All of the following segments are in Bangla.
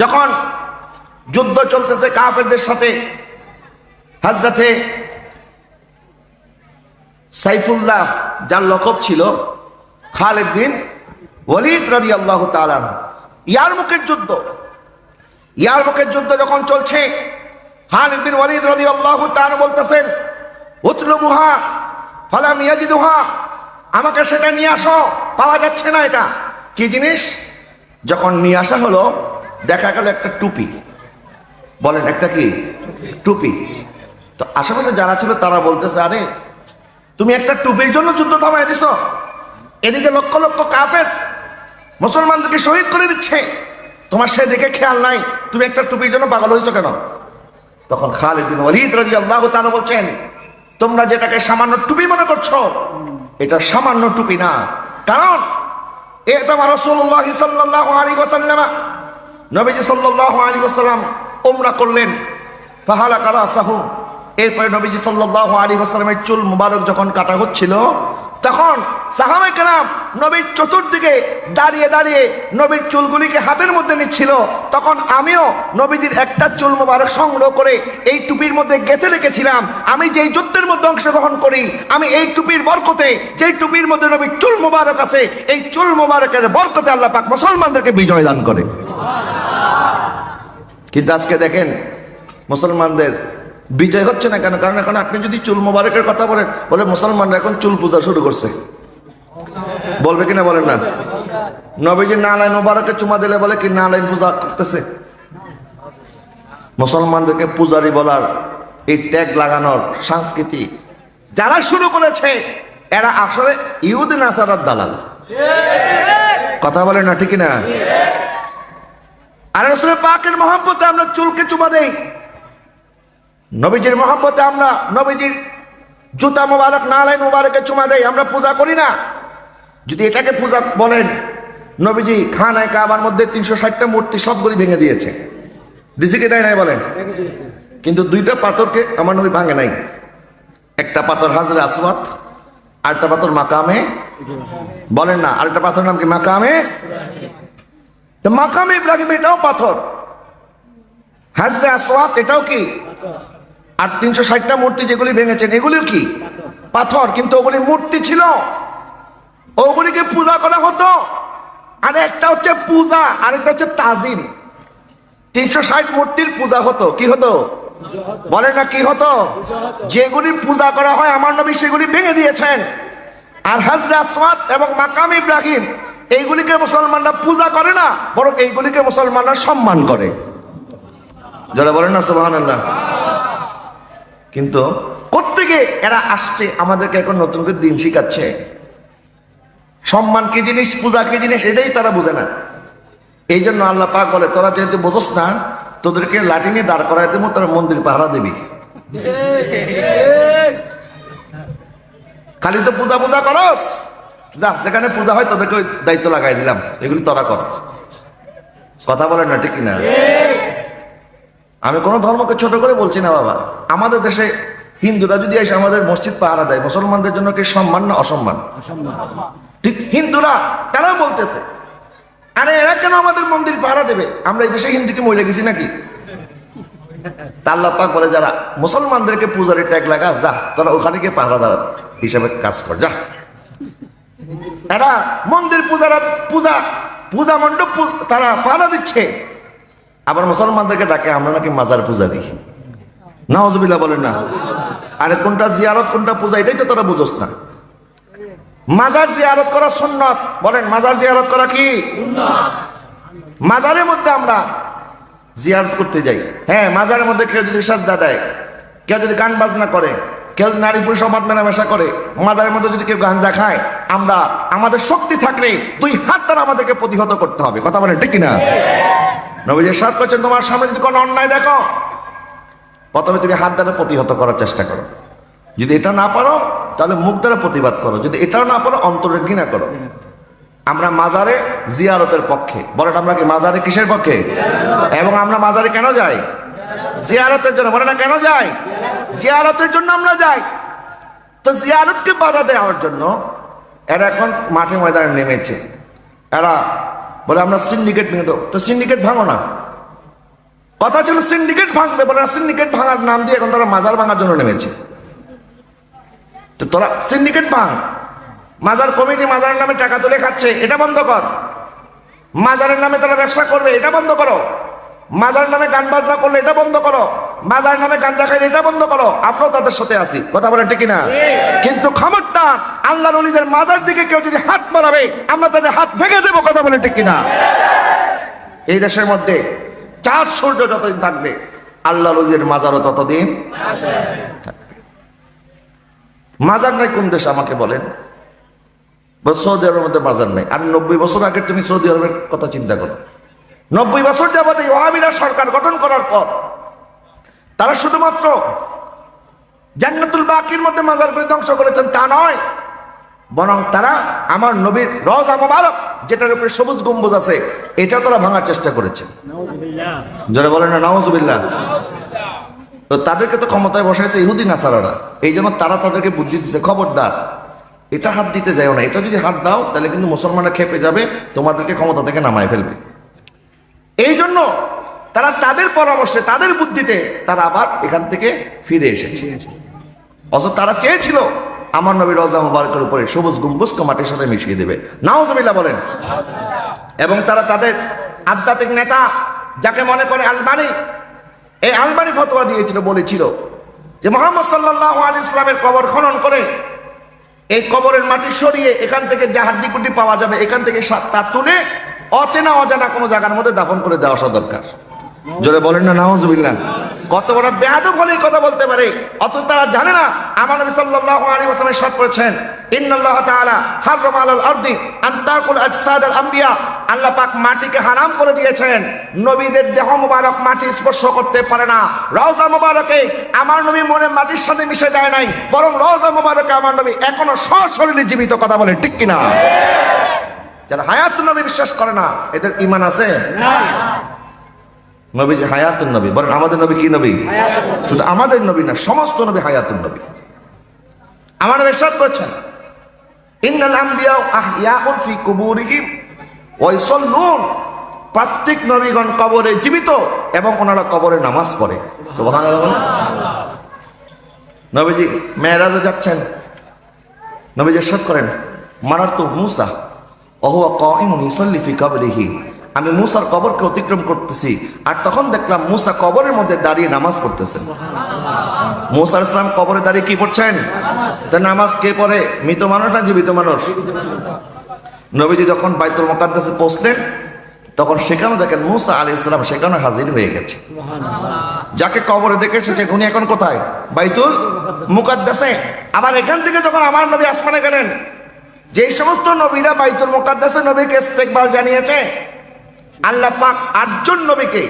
যখন যুদ্ধ চলতেছে কাফেরদের সাথে, হযরতে সাইফুল্লাহ, যার লকব ছিল খালিদ বিন ওয়ালিদ রাদিয়াল্লাহু তাআলা, ইয়ারমুকের যুদ্ধ। ইয়ারমুকের যুদ্ধ যখন চলছে, খালিদ বিন ওয়ালিদ রাদিয়াল্লাহু তাআলা বলতেছেন, উতলুবুহা ফালাম ইয়াজিদুহা, আমাকে সেটা নিয়ে আসো, পাওয়া যাচ্ছে না। এটা কি জিনিস? যখন নিয়ে আসা হলো, দেখা গেল একটা টুপি। বলেন, একটা কি টুপি? তো আশেপাশে যারা ছিল তারা বলতেছে, আরে তুমি একটা টুপির জন্য যুদ্ধ থামাই দিছো, এদিকে লক্ষ লক্ষ কাফের মুসলমানদেরকে শহীদ করে দিচ্ছে, তোমার সেদিকে খেয়াল নাই, তুমি একটা টুপির জন্য পাগল হয়েছো কেন? তখন খালিদ বিন ওয়ালিদ রাদিয়াল্লাহু তাআলা বলছেন, তোমরা যেটাকে সামান্য টুপি মনে করছো, এটা সামান্য টুপি না। কারণ এটা রাসূলুল্লাহ সাল্লাল্লাহু আলাইহি ওয়াসাল্লাম, নবীজি সাল্লাল্লাহু আলাইহি ওয়াসাল্লাম উমরা করলেন, ফাহালাকা রাসাহু, এরপরে নবীজি সাল্লাল্লাহু আলাইহি ওয়াসাল্লামের চুল মুবারক যখন কাটা হচ্ছিল, তখন সাহাবায়ে কেরাম নবীর চতুর্দিকে দাঁড়িয়ে দাঁড়িয়ে নবীর চুলগুলিকে হাতের মধ্যে নিচ্ছিল। তখন আমিও নবীজির একটা চুল মুবারক সংগ্রহ করে এই টুপির মধ্যে গেঁথে রেখেছিলাম। আমি যেই যুদ্ধের মধ্যে অংশগ্রহণ করি, আমি এই টুপির বরকতে, যেই টুপির মধ্যে নবীর চুল মুবারক আছে, এই চুল মুবারকের বরকতে আল্লাহ পাক মুসলমানদেরকে বিজয় দান করে। কিন্তু আজকে দেখেন মুসলমানদের বিজয় হচ্ছে না কেন? কারণ এখন আপনি যদি চুল মোবারকের কথা বলেন, বলে মুসলমানরা এখন চুল পূজা শুরু করছে। বলবে কিনা বলেন না? নবীজি নালাইন মোবারকে চুমা দিলে বলে কি নালাইন পূজা করতেছে। মুসলমানদেরকে পূজারি বলার এই ট্যাগ লাগানোর সংস্কৃতি যারা শুরু করেছে, এরা আসলে ইহুদি নাসারার দালাল। কথা বলেন না, ঠিক না? আর রাসূল পাকের মহব্বতে আমরা চুলকে চুমা দেই, নবীজির মহব্বতে আমরা নবীজির জুতা মোবারক, নালাইন মোবারকে চুমা দেই, আমরা পূজা করি না। যদি এটাকে পূজা বলেন, নবীজি খানায় কাবার মধ্যে 360টা মূর্তি সবগুলি ভেঙে দিয়েছে, দিছে দেয় নাই বলেন? কিন্তু দুইটা পাথরকে আমার নবী ভাঙে নাই। একটা পাথর হাজরে আসওয়াদ, আরেকটা পাথর মাকামে, বলেন না, আরেকটা পাথর নাম কি? মাকামে। তো মাকামে ইব্রাহিম এটাও পাথর, হাজরে আসওয়াদ এটাও কি? আর 360টা মূর্তি যেগুলি ভেঙেছেন এগুলিও কি? পাথর। কিন্তু ওগুলি মূর্তি ছিল, ওগুলিকে পূজা করা হতো। আর একটা হচ্ছে পূজা, আর একটা হচ্ছে তাজিম। 360 মূর্তির পূজা হতো, কি হতো? বলে না, কি হতো? যেগুলি পূজা করা হয় আমার নবী সেগুলি ভেঙে দিয়েছেন। আর হাজরে আসওয়াদ এবং মাকাম ইব্রাহিম এইগুলিকে মুসলমানরা পূজা করে না, বরং এইগুলিকে মুসলমানরা সম্মান করে। যারা বলেন না সুবহানাল্লাহ। কিন্তু কোত্থেকে এরা আসছে আমাদেরকে এখন নতুন করে দিন শিখাচ্ছে। সম্মান কি জিনিস, পূজা কি জিনিস, এটাই তারা বুঝে না। এই জন্য আল্লাহ পাক বলে, তোরা যেহেতু বোঝস না, তোদেরকে লাঠি নিয়ে দাঁড় করাই দেবো, তোরা মন্দির পাহারা দিবি। খালি তো পূজা পূজা করস, যা যেখানে পূজা হয় তোদেরকে ওই দায়িত্ব লাগাই দিলাম, এগুলি তোরা কর। কথা বলেন না, ঠিক কিনা? আমি কোনো ধর্মকে ছোট করে বলছি না বাবা। আমাদের দেশে হিন্দুরা যদি এসে আমাদের মসজিদ পাহারা দেয়, মুসলমানদের জন্য কি সম্মান না অসম্মান? ঠিক হিন্দুরা তারা বলতেছে, আরে এরা কেন আমাদের মন্দির পাহারা দেবে? আমরা এই দেশে হিন্দু কি মরে গেছি নাকি? আল্লাহ পাক বলে, যারা মুসলমানদেরকে পূজারি ট্যাগ লাগা, যা তোরা ওখানে গিয়ে পাহারাদার হিসাবে কাজ কর, যা। এরা মন্দির পূজারা পূজা পূজা মণ্ডপ তারা পাহারা দিচ্ছে, আবার মুসলমানদেরকে ডাকে আমরা নাকি মাজার পূজা দেখি। নাউজুবিল্লাহ বলেন না। আরে কোনটা জিয়ারত কোনটা পূজা এটাই তো তোরা বুঝোস না। মাজার জিয়ারত করা সুন্নাত, বলেন মাজার জিয়ারত করা কি সুন্নাত? মাজারের মধ্যে আমরা জিয়ারত করতে যাই। হ্যাঁ, মাজারের মধ্যে কেউ যদি সাজদা দেয়, কেউ যদি গান বাজনা করে, কেউ নারী পুরুষ সমাজ মেলামেশা করে, মাজারের মধ্যে যদি কেউ গাঞ্জা খায়, আমরা আমাদের শক্তি থাকলে 2 হাত দ্বারা আমাদেরকে প্রতিহত করতে হবে। কথা বলেন ঠিক কিনা? নবীজি ইরশাদ করেছেন, তোমার সামনে যদি কোনো অন্যায় দেখো, প্রথমে তুমি হাত দ্বারা প্রতিহত করার চেষ্টা করো। যদি এটা না পারো তাহলে মুখ দ্বারা প্রতিবাদ করো। যদি এটাও না পারো অন্তরে ঘৃণা করো। আমরা মাজারে জিয়ারতের পক্ষে। বলেন আমরা কি মাজারে কিসের পক্ষে? এবং আমরা মাজারে কেন যাই? জিয়ারতের জন্য। বলে না কেন যাই? জিয়ারতের জন্য আমরা যাই। তো জিয়ারতকে বাধা দেওয়ার জন্য এরা এখন মাঠে ময়দানে নেমেছে। এরা বলে আমরা সিন্ডিকেট ভেঙে দেবো। তো সিন্ডিকেট ভাঙো না, কথা ছিল সিন্ডিকেট ভাঙবে, বলে সিন্ডিকেট ভাঙার নাম দিয়ে এখন তারা মাজার ভাঙার জন্য নেমেছে। তো তোরা সিন্ডিকেট ভাঙ, মাজার কমিটি মাজারের নামে টাকা তুলে খাচ্ছে, এটা বন্ধ কর। মাজারের নামে তারা ব্যবসা করবে, এটা বন্ধ করো। মাজার নামে গান বাজনা করলে এটা বন্ধ করো। মাজার নামে গাঞ্জা খাইলে এটা বন্ধ করো। আমরাও তাদের সাথে আছি, কথা বলেন ঠিক না? কিন্তু খবরদার আল্লাহর ওলিদের মাজার দিকে কেউ যদি হাত বাড়াবে আমরা তাদের হাত ভেঙে দেবো, কথা বলেন ঠিক না? এই দেশের মধ্যে চার সূর্য যতদিন থাকবে আল্লাহর ওলিদের মাজারও ততদিন। মাজার নাই কোন দেশ আমাকে বলেন? সৌদি আরবের মধ্যে মাজার নাই। আর 90 বছর আগে তুমি সৌদি আরবের কথা চিন্তা করো। 90 বছর যাবত এই ওয়াহাবিরা সরকার গঠন করার পর তারা শুধুমাত্র জান্নাতুল বাকির মধ্যে মাজার করে ধ্বংস করেছেন তা নয়, বরং তারা আমার নবীর রওজা মোবারক যেটার উপরে সবুজ গম্বুজ আছে এটা তারা ভাঙার চেষ্টা করেছে। যারা বলেন না নাউজুবিল্লাহ। তো তাদেরকে তো ক্ষমতায় বসাইছে ইহুদি নাসারারা, এই জন্য তারা তাদেরকে বুদ্ধি দিচ্ছে, খবরদার এটা হাত দিতে যাও না, এটা যদি হাত দাও তাহলে কিন্তু মুসলমানরা খেপে যাবে, তোমাদেরকে ক্ষমতা থেকে নামায় ফেলবে। এই জন্য তারা তাদের পরামর্শে তাদের বুদ্ধিতে তারা আবার এখান থেকে ফিরে এসেছে। অথচ তারা চেয়েছিল আমার নবী রওজা মুবারকের উপরে সবুজ গম্বুজকে মাটির সাথে মিশিয়ে দেবে, নাউজুবিল্লাহ বলেন। এবং তারা তাদের আধ্যাত্মিক নেতা যাকে মনে করে আলবানি, এই আলবানি ফতোয়া দিয়েছিল, বলেছিল যে মুহাম্মদ সাল্লাল্লাহু আলাইহি ওয়াসাল্লামের কবর খনন করে এই কবরের মাটি সরিয়ে এখান থেকে যে হাড্ডিকুটি পাওয়া যাবে এখান থেকে তা তুলে অচেনা অজানা কোনো জায়গার মধ্যে দাফন করে দেওয়া দরকার। জোরে বলেন না নাউজুবিল্লাহ। কত বড় বেয়াদব হলেই কথা বলতে পারে, অথচ তারা জানে না আমার নবী সাল্লাল্লাহু আলাইহি ওয়াসাল্লাম ইরশাদ করেছেন ইন্নাল্লাহ তাআলা হারামা আলাল আরদি আন তাকুল আজসাদাল আমবিয়া, আল্লাহ পাক মাটিকে হারাম করে দিয়েছেন, নবীদের দেহ মোবারক মাটি স্পর্শ করতে পারে না। রওজা মোবারকে আমার নবী মনে মাটির সাথে মিশে যায় নাই, বরং রওজা মোবারকে আমার নবী এখনো সশরীরে জীবিত, কথা বলে ঠিক কিনা? যারা হায়াতুন নবী বিশ্বাস করে না এদের ঈমান আছে না। নবী হায়াতুন নবী, বলেন আমাদের নবী কি নবী? শুধু আমাদের নবী না, সমস্ত নবী হায়াতুন নবী। আমার নবী ইরশাদ করেছেন ইন্নাল আমবিয়া আহইয়াউন ফি কুবুরিহিম ওয়া ইসাল্লুন, প্রত্যেক নবীগণ কবরে জীবিত এবং ওনারা কবরে নামাজ পড়ে। সুবহানাল্লাহ। নবীজি মেরাজে যাচ্ছেন, নবীজি ইরশাদ করেন মারারতু মূসা ওয়া হুয়া কাঈমুন ইসাল্লি ফি কবরিহি, আমি মূসার কবরকে অতিক্রম করতেছি আর তখন দেখলাম মূসা কবরের মধ্যে দাঁড়িয়ে নামাজ পড়তেছেন। মূসা আলাইহিস সালাম কবরে দাঁড়িয়ে কি পড়ছেন? তা নামাজ কে পড়ে? মৃত মানুষ না জীবিত মানুষ? নবীজি যখন বাইতুল মুকাদ্দাসে পৌঁছলেন তখন সেখানে দেখেন মূসা আলাইহিস সালাম সেখানে হাজির হয়ে গেছে। যাকে কবরে দেখে এসেছেন উনি এখন কোথায়? বাইতুল মুকাদ্দাসে। আবার এখান থেকে যখন আমার নবী আসমানে গেলেন, যে সমস্ত নবীরা বাইতুল মুকাদ্দাসে নবীকে ইস্তেকবাল জানিয়েছে, আল্লাহ পাক 8 জন নবীকে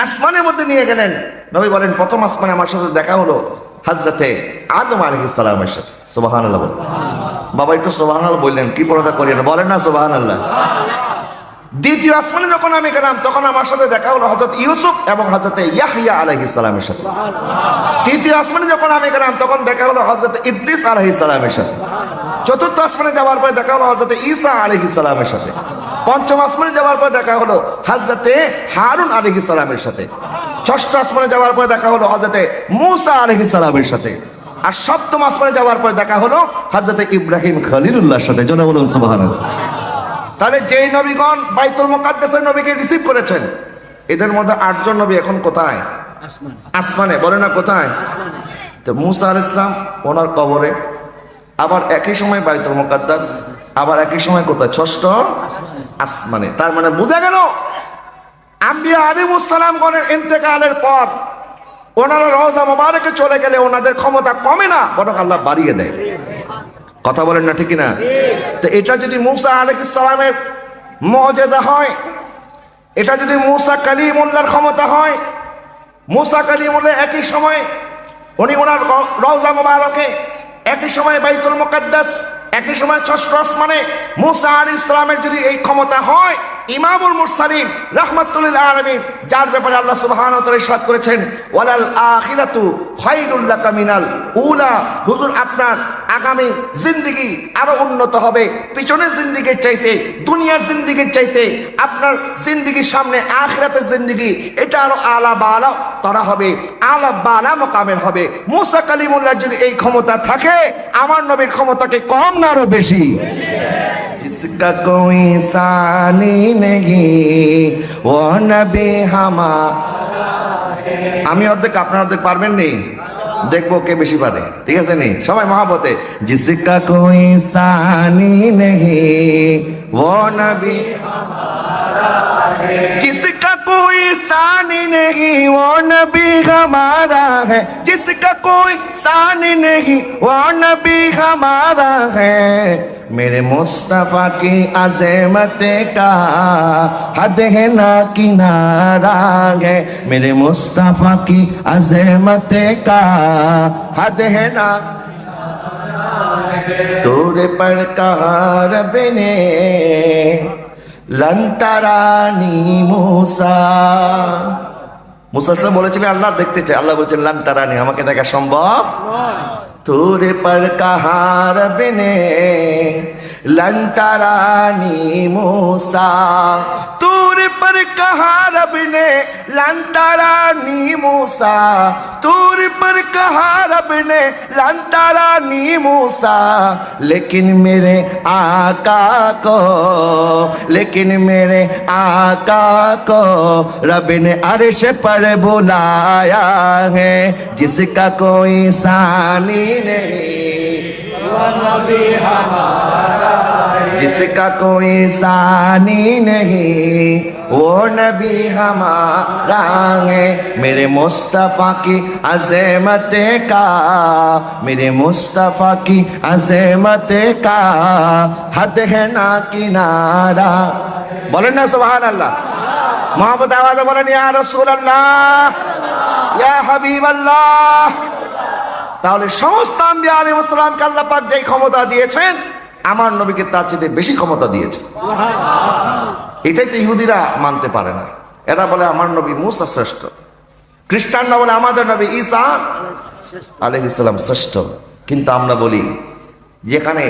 আসমানের মধ্যে নিয়ে গেলেন। নবী বলেন প্রথম আসমানে আমার সাথে দেখা হলো হযরতে আদম আলাইহিস সালামের সাথে। সুবহানাল্লাহ। বাবা একটু সুবহানাল্লাহ বললেন, কি পড়াটা করিয়েন, বলেন না সুবহানাল্লাহ। দ্বিতীয় আসমানে যখন আমি গেলাম তখন আমার সাথে দেখা হলো হযরত ইউসুফ এবং হযরতে ইয়াহইয়া আলাইহিস সালামের সাথে। তৃতীয় আসমানে যখন আমি গেলাম তখন দেখা হলো হযরত ইদ্রিস আলাইহিস সালামের সাথে। চতুর্থ আসমানে যাওয়ার পরে দেখা হলো হযরত ঈসা আলাইহিস সালামের সাথে। পঞ্চম আসমানে যাওয়ার পর দেখা হলো হযরতে হারুন আলাইহিস সালামের সাথে। ষষ্ঠ আসমানে যাওয়ার পর দেখা হলো হযরতে মূসা আলাইহিস সালামের সাথে। আর সপ্তম আসমানে যাওয়ার পর দেখা হলো হযরতে ইব্রাহিম খলিলুল্লাহর সাথে। জোরে বলুন সুবহানাল্লাহ। তাহলে যেই নবীগণ বাইতুল মুকাদ্দাসের নবীকে রিসিভ করেছেন এদের মধ্যে 8 জন নবী এখন কোথায়? আসমানে। বলে না কোথায়? তো মূসা আলাইহিস সালাম ওনার কবরে, আবার একই সময় বাইতুল মুকাদ্দাস, আবার একই সময় কোথায়? ষষ্ঠ আসমানে। তার মানে বোঝা গেল আম্বিয়া আলাইহিস সালাম গণের ইন্তেকালের পর ওনারা রওজা মুবারকে চলে গেলে ওনাদের ক্ষমতা কমে না, বরং আল্লাহ বাড়িয়ে দেয়। কথা বলেন না ঠিক না? তো এটা যদি মূসা আলাইহিস সালামের মুজিজা হয়, এটা যদি মূসা কালিমুল্লাহর ক্ষমতা হয়, মূসা কালিমুল্লাহ একই সময় উনি ওনার রওজা মুবারকে, একই সময় বাইতুল মুকাদ্দাস, একই সময় ষষ্ঠ আসমানে মূসা আলাইহিস সালামের যদি এই ক্ষমতা হয়, ইমামুল মুরসালিন রাহমাতুল লিল আলামিন যার ব্যাপারে আল্লাহ সুবহানাহু ওয়া তাআলা ইরশাদ করেছেন ওয়ালাল আখিরাতু খায়রুল লাকা মিনাল উলা, হুজুর আপনার আগামী জিন্দেগি আরো উন্নত হবে। পিছনের জিন্দেগির চাইতে, দুনিয়ার জিন্দেগির চাইতে আপনার জিন্দেগির সামনে আখিরাতের জিন্দেগি এটা আরো আলা বালা তারা হবে, আলা বালা মকামের হবে। মুসা কালিমুল্লাহর যদি এই ক্ষমতা থাকে, আমার নবীর ক্ষমতাকে কম না আরো বেশি? जिसका कोई सानी नहीं वो नबी हमारा है। আমি অর্ধেক, আপনার অর্ধেক পারবেন নি? দেখবো কে বেশি পারে, ঠিক আছে নি? সবাই মহাব্বতে, जिसका कोई सानी नहीं वो नबी हमारा है, जिसका कोई सानी नहीं वो नबी हमारा है, जिसका कोई सानी नहीं वो नबी हमारा है। मेरे मुस्तफा की अज़मत का हद है ना किनारा है, मेरे मुस्तफा की अज़मत का हद है ना। तोरे पर कहा रब ने लंतरानी मूसा, मूसा से বলেছিলেন আল্লাহ দেখতে চাই, আল্লাহ বলেছেন লন্তারানি, আমাকে দেখা সম্ভব নয়। তোরে पर कहा रब ने लंतरानी मूसा, तोरे पर कहा रब ने लंतरानी मूसा, तोरे पर कहा रब ने लंतरानी मूसा। लेकिन मेरे आका को, लेकिन मेरे आका को रब ने अर्श पर बुलाया है, जिसका कोई सानी नहीं वो नबी हमारा है, जिसका कोई सानी नहीं वो नबी हमारा है। मेरे मुस्तफा की अज़मत का, मेरे मुस्तफा की अज़मत का हद है ना किनारा। बोलें ना सुभान अल्लाह, मोहब्बत आवाज़ बोलें या रसूल अल्लाह, या हबीब अल्लाह। তাহলে সমস্ত আম্বিয়া আলাইহিস সালামকে আল্লাহ পাক যেই ক্ষমতা দিয়েছেন, আমার নবীকে তার চেয়ে বেশি ক্ষমতা দিয়েছেন। এটাই তো ইহুদিরা মানতে পারে না। এরা বলে আমার নবী মুসা শ্রেষ্ঠ, খ্রিস্টানরা বলে আমাদের নবী ঈসা আলাইহিস সালাম শ্রেষ্ঠ। কিন্তু আমরা বলি যেখানে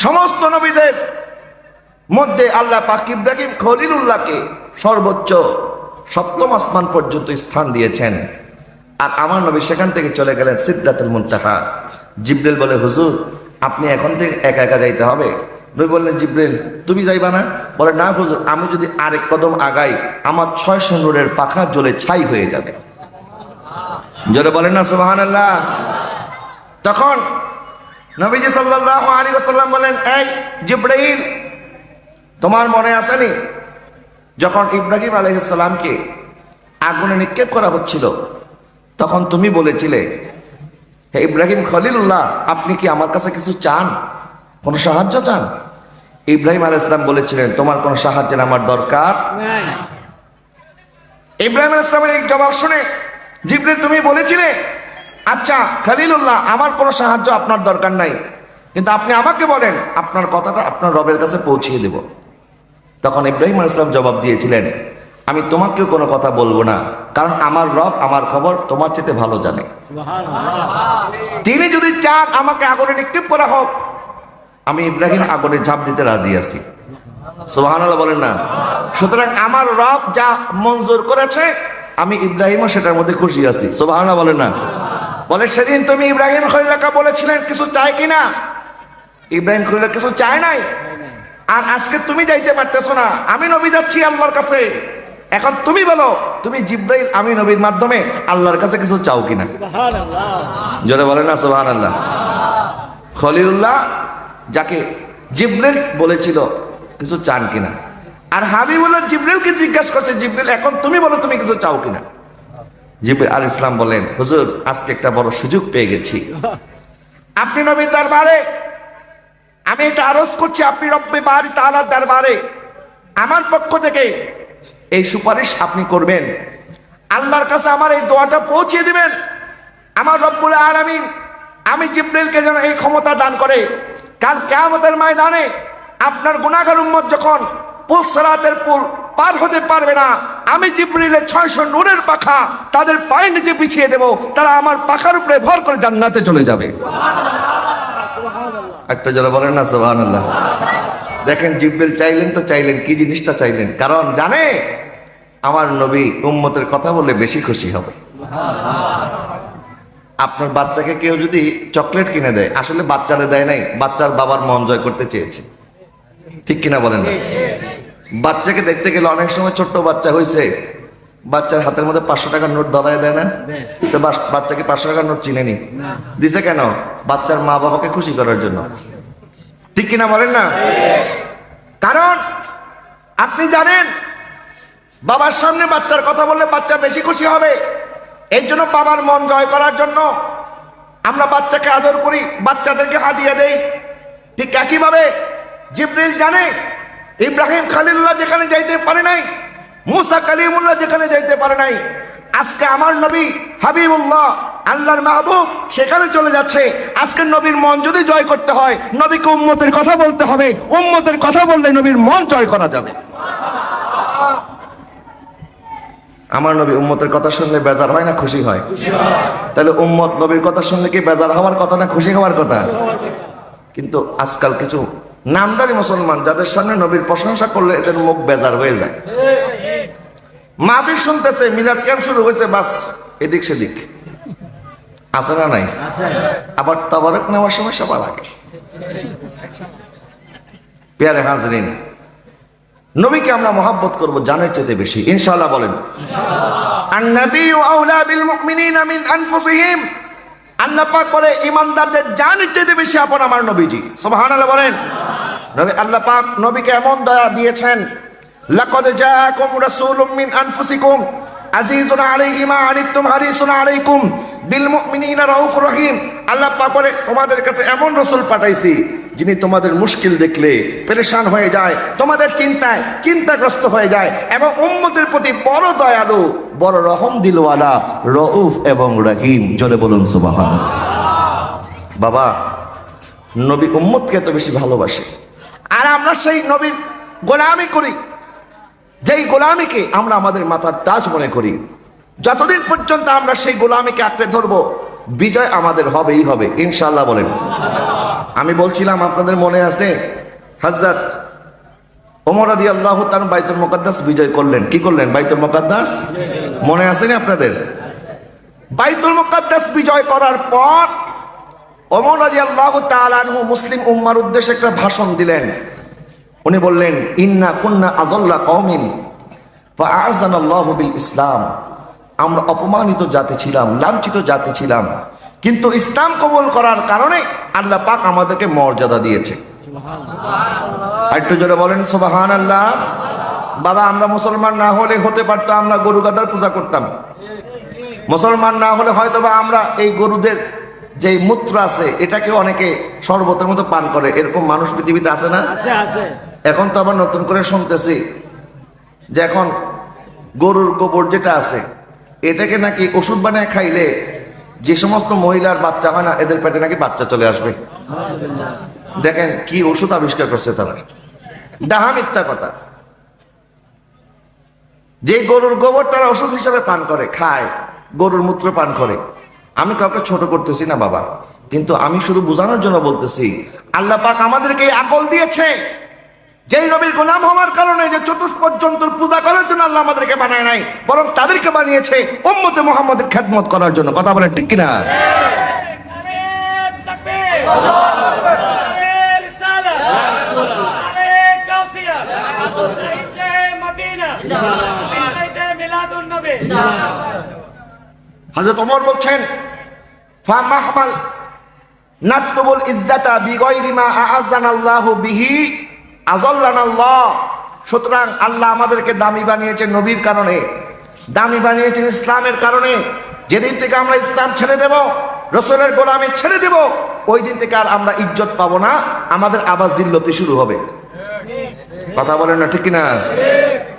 সমস্ত নবীদের মধ্যে আল্লাহ পাক ইব্রাহিম খলিলুল্লাহকে সর্বোচ্চ সপ্তম আসমান পর্যন্ত স্থান দিয়েছেন, আর আমার নবী সেখান থেকে চলে গেলেন সিদরাতুল মুনতাহা। জিবরিল বলে হুজুর আপনি এখন থেকে একা একা যাইতে হবে। নবী বললেন জিবরিল তুমি যাইবা না? বলে না হুজুর, আমি যদি আরেক কদম আগাই আমার 600 নূরের পাখা জ্বলে ছাই হয়ে যাবে। জোরে বলেন না সুবহানাল্লাহ। তখন নবীজি সাল্লাল্লাহু আলাইহি ওয়াসাল্লাম বলেন, এই জিবরিল তোমার মনে আসেনি যখন ইব্রাহিম আলাইহিস সালামকে আগুনে নিক্ষেপ করা হচ্ছিল, তখন তুমি বলেছিলে হে ইব্রাহিম খলিলুল্লাহ আপনি কি আমার কাছে কিছু চান, কোনো সাহায্য চান? ইব্রাহিম আলাইহিস সালাম বলেছিলেন তোমার কোনো সাহায্যের আমার দরকার নাই। ইব্রাহিম আলাইহিস সালামের এই জবাব শুনে জিবরিল তুমি বলেছিলে আচ্ছা খলিলুল্লাহ আমার কোনো সাহায্য আপনার দরকার নাই, কিন্তু আপনি আমাকে বলেন আপনার কথাটা আপনার রবের কাছে পৌঁছিয়ে দেব। তখন ইব্রাহিম আলাইহিস সালাম জবাব দিয়েছিলেন আমি তোমাকেও কোনো কথা বলবো না, কারণ আমার রব আমার খবর তোমার চেয়ে ভালো জানে। তিনি যদি চান আমাকে আগুনে নিক্ষেপ করা হোক, আমি ইব্রাহিম আগুনে ঝাঁপ দিতে রাজি আছি। সুবহানাল্লাহ বলেন না। সুতরাং আমার রব যা মঞ্জুর করেছে আমি ইব্রাহিমও সেটার মধ্যে খুশি আছি। সুবহানাল্লাহ বলেন না। বলে সেদিন তুমি ইব্রাহিম খলিলুল্লাহকে বলেছিলেন কিছু চাই কিনা? ইব্রাহিম খলিলুল্লাহ কিছু চায় নাই, আর আজকে তুমি যাইতে পারতেছো না, আমি নবী যাচ্ছি আল্লাহর কাছে। এখন তুমি বলো তুমি জিবরাইল আমি নবীর মাধ্যমে আল্লাহর কাছে কিছু চাও কিনা? জোরে বলেন না সুবহানাল্লাহ। খলিলুল্লাহ যাকে জিবরাইল বলেছিল কিছু চান কিনা, আর হাবিবুল্লাহ জিবরাইলকে জিজ্ঞাসা করছে জিবরাইল এখন তুমি বলো তুমি কিছু চাও কিনা? জিবরাইল আলাইহিস সালাম বলেন হুজুর আজকে একটা বড় সুযোগ পেয়ে গেছি, আপনি নবীর দরবারে আমি এটা আরজ করছি, আপনি রব্বে বারি তাআলার দরবারে আমার পক্ষ থেকে এই সুপারিশ আপনি করবেন, আল্লাহর কাছে আমার এই দোয়াটা পৌঁছে দিবেন। আমার রব্বুল আলামিন আমি জিবরাইলকে যেন এই ক্ষমতা দান করে কাল কিয়ামতের ময়দানে আপনার গুনাহগার উম্মত যখন পুল সিরাতের পুল পার হতে পারবে না, আমি জিবরাইলের 600 নূরের পাখা তাদের পায়ের নিচে বিছিয়ে দেব, তারা আমার পাখার উপরে ভর করে জান্নাতে চলে যাবে। একটা যারা বলেন না সুবহানাল্লাহ। দেখেন জিব্রিল চাইলেন তো চাইলেন, কি জিনিসটা চাইলেন? কারণ জানে আমার নবী উম্মতের কথা বললে বেশি খুশি হবে। আপনার বাচ্চাকে কেউ যদি চকলেট কিনে দেয়, আসলে বাচ্চারে দেয় নাই, বাচ্চার বাবার মন জয় করতে চেয়েছে, ঠিক কিনা বলেন না? বাচ্চাকে দেখতে গেলে অনেক সময় ছোট্ট বাচ্চা হয়েছে, বাচ্চার হাতের মধ্যে 500 টাকার নোট ধরায় দেয় না? তো বাচ্চাকে 500 টাকার নোট চিনেনি, দিছে কেন? বাচ্চার মা বাবাকে খুশি করার জন্য, ঠিক কিনা বলেন না? কারণ আপনি জানেন বাবার সামনে বাচ্চার কথা বললে বাচ্চা বেশি খুশি হবে। এই জন্য বাবার মন জয় করার জন্য আমরা বাচ্চাকে আদর করি, বাচ্চাদেরকে হাদিয়া দেই। ঠিক একইভাবে জিবরিল জানে ইব্রাহিম খলিলুল্লাহ যেখানে যাইতে পারে নাই, মুসা কালিমুল্লাহ যেখানে যাইতে পারে নাই, আজকে আমার নবী হাবিবুল্লাহ আল্লাহর মাহবুব সেখানে চলে যাচ্ছে। আজকের নবীর মন যদি জয় করতে হয়, নবীকে উম্মতের কথা বলতে হবে, উম্মতের কথা বললে নবীর মন জয় করা যাবে। আমার নবী উম্মতের কথা শুনলে বেজার হয় না খুশি হয়? তাহলে উম্মত নবীর কথা শুনলে কি বেজার হওয়ার কথা না খুশি হওয়ার কথা? কিন্তু আজকাল কিছু নামদারি মুসলমান যাদের সামনে নবীর প্রশংসা করলে এদের মুখ বেজার হয়ে যায়। মাহফিল শুনতেছে, মিলাদ ক্যাম্প শুরু হয়েছে, বাস এদিক সেদিক, আছে না নাই? আবার তাবারক নেওয়ার সময় সবার আগে। পেয়ারে হাজরিন, নবীকে আমরা মহব্বত করব জানের চেয়ে বেশি, ইনশাআল্লাহ বলেন। আন-নাবিয়্যু আওলা বিল মুমিনিনা মিন আনফুসিহিম। আল্লাহ পাক বলে ঈমানদারদের জানের চেয়ে বেশি আপন আমার নবীজি, সুবহানাল্লাহ বলেন। নবী আল্লাহ পাক নবীকে এমন দয়া দিয়েছেন, লাকাদ জাআকুম রাসূলুম মিন আনফুসিকুম আজিজুন আলাইহি মা আনিতুম হারিসুন আলাইকুম বিল মুমিনিনা রাউফুর রহিম। আল্লাহ পাক বলে তোমাদের কাছে এমন রাসূল পাঠাইছি যিনি তোমাদের মুশকিল দেখলে পেরেশান হয়ে যায়, তোমাদের চিন্তায় চিন্তাগ্রস্ত হয়ে যায়, এবং উম্মতের প্রতি বড় দয়ালু, বড় রহম দিলওয়ালা, রউফ এবং রহিম। জোরে বলুন সুবহানাল্লাহ। বাবা, নবী উম্মতকে এত বেশি ভালোবাসে, আর আমরা সেই নবীর গোলামি করি, যেই গোলামিকে আমরা আমাদের মাথার তাজ মনে করি। যতদিন পর্যন্ত আমরা সেই গোলামিকে আঁকড়ে ধরবো, বিজয় আমাদের হবেই হবে, ইনশাআল্লাহ বলেন। আমি বলছিলাম আপনাদের মনে আছে, হযরত ওমর রাদিয়াল্লাহু তাআলা বাইতুল মুকাদ্দাস বিজয় করলেন। কি করলেন? বাইতুল মুকাদ্দাস মনে আছে না আপনাদের? বাইতুল মুকাদ্দাস বিজয় করার পর ওমর রাদিয়াল্লাহু তাআলা আনহু মুসলিম উম্মার উদ্দেশ্যে একটা ভাষণ দিলেন। উনি বললেন, ইন্না কুন্না আযাল্লা কওমিন ফাআযানাল্লাহু বিল ইসলাম। আমরা অপমানিত জাতি ছিলাম, লাঞ্ছিত জাতি ছিলাম, কিন্তু ইসলাম কবুল করার কারণে আল্লাহ পাক আমাদেরকে মর্যাদা দিয়েছে। একটু জোরে বলেন সুবহানাল্লাহ। বাবা, আমরা মুসলমান না হলে হতে পারতো আমরা গরু গাদার পূজা করতাম। মুসলমান না হলে হয়তোবা আমরা এই গরুদের যে মূত্র আছে এটাকে অনেকে শরবতের মতো পান করে, এরকম মানুষ পৃথিবীতে আছে না? এখন তো আবার নতুন করে শুনতেছি যে এখন গরুর গোবর যেটা আছে এটাকে নাকি ওষুধ বানায় খাইলে যে সমস্ত মহিলার বাচ্চা হয় না, এদের পেটে নাকি বাচ্চা চলে আসবে। দেখেন কি ওষুধ আবিষ্কার করছে তারা, ডাহা মিথ্যা কথা। যে গরুর গোবর তারা ওষুধ হিসাবে পান করে, খায়, গরুর মূত্র পান করে। আমি কাউকে ছোট করতেছি না বাবা, কিন্তু আমি শুধু বোঝানোর জন্য বলতেছি, আল্লাহ পাক আমাদেরকে এই আকল দিয়েছে, যেই নবীর গোলাম হওয়ার কারণে যে চতুষ্পদ জন্তুর পূজা করার জন্য আল্লাহ আমাদেরকে বানায় নাই, বরং তাদেরকে বানিয়েছে উম্মতে মুহাম্মাদের খেদমত করার জন্য। কথা বলেন ঠিক কিনা? হযরত ওমর বলছেন, ফা মাহমাল নাতবুল ইজ্জাতা বিগাইরি মা আ'আযানাল্লাহু বিহি আযাল্লানাল্লাহ। সুতরাং আল্লাহ আমাদেরকে দামি বানিয়েছেন নবীর কারণে, দামি বানিয়েছেন ইসলামের কারণে। যেদিন থেকে আমরা ইসলাম ছেড়ে দেব, রাসূলের গোলামি ছেড়ে দেব, ওই দিন থেকে আর আমরা ইজ্জত পাবো না, আমাদের আবার জিল্লতি শুরু হবে। কথা বলেন না ঠিক কিনা?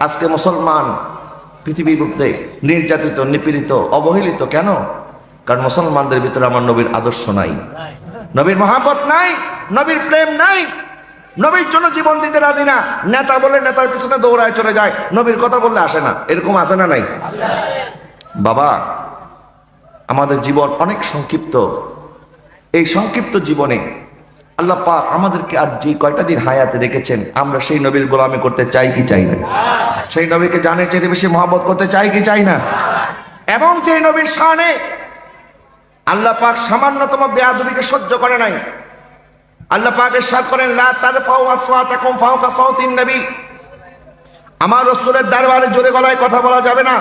আজকে মুসলমান পৃথিবীর মধ্যে নির্যাতিত, নিপীড়িত, অবহেলিত কেন? কারণ মুসলমানদের ভিতরে আমার নবীর আদর্শ নাই, নবীর মহব্বত নাই, নবীর প্রেম নাই, নবীর জন্য জীবন দিতে রাজি না। নেতা বলে নেতার পিছনে দৌড়ায় চলে যায়, নবীর কথা বললে আসে না। এরকম আসে না নাই? বাবা, আমাদের জীবন অনেক সংক্ষিপ্ত। এই সংক্ষিপ্ত জীবনে আল্লাহ পাক আমাদেরকে আর যে কয়টা দিন হায়াতে রেখেছেন, আমরা সেই নবীর গোলামি করতে চাই কি চাই না? সেই নবীকে জানের চাইতে বেশি মহব্বত করতে চাই কি চাই না? এবং যে নবীর শানে আল্লাহ পাক সামান্যতম বেয়াদবিকে সহ্য করে নাই। আল্লাহ পাক ইরশাদ করেন, লা তারফাউ আসওয়াতাকুম ফাওকা সাওতিন নবী, আমার রাসূলের দরবারে জোরে গলায় কথা বলা যাবে না,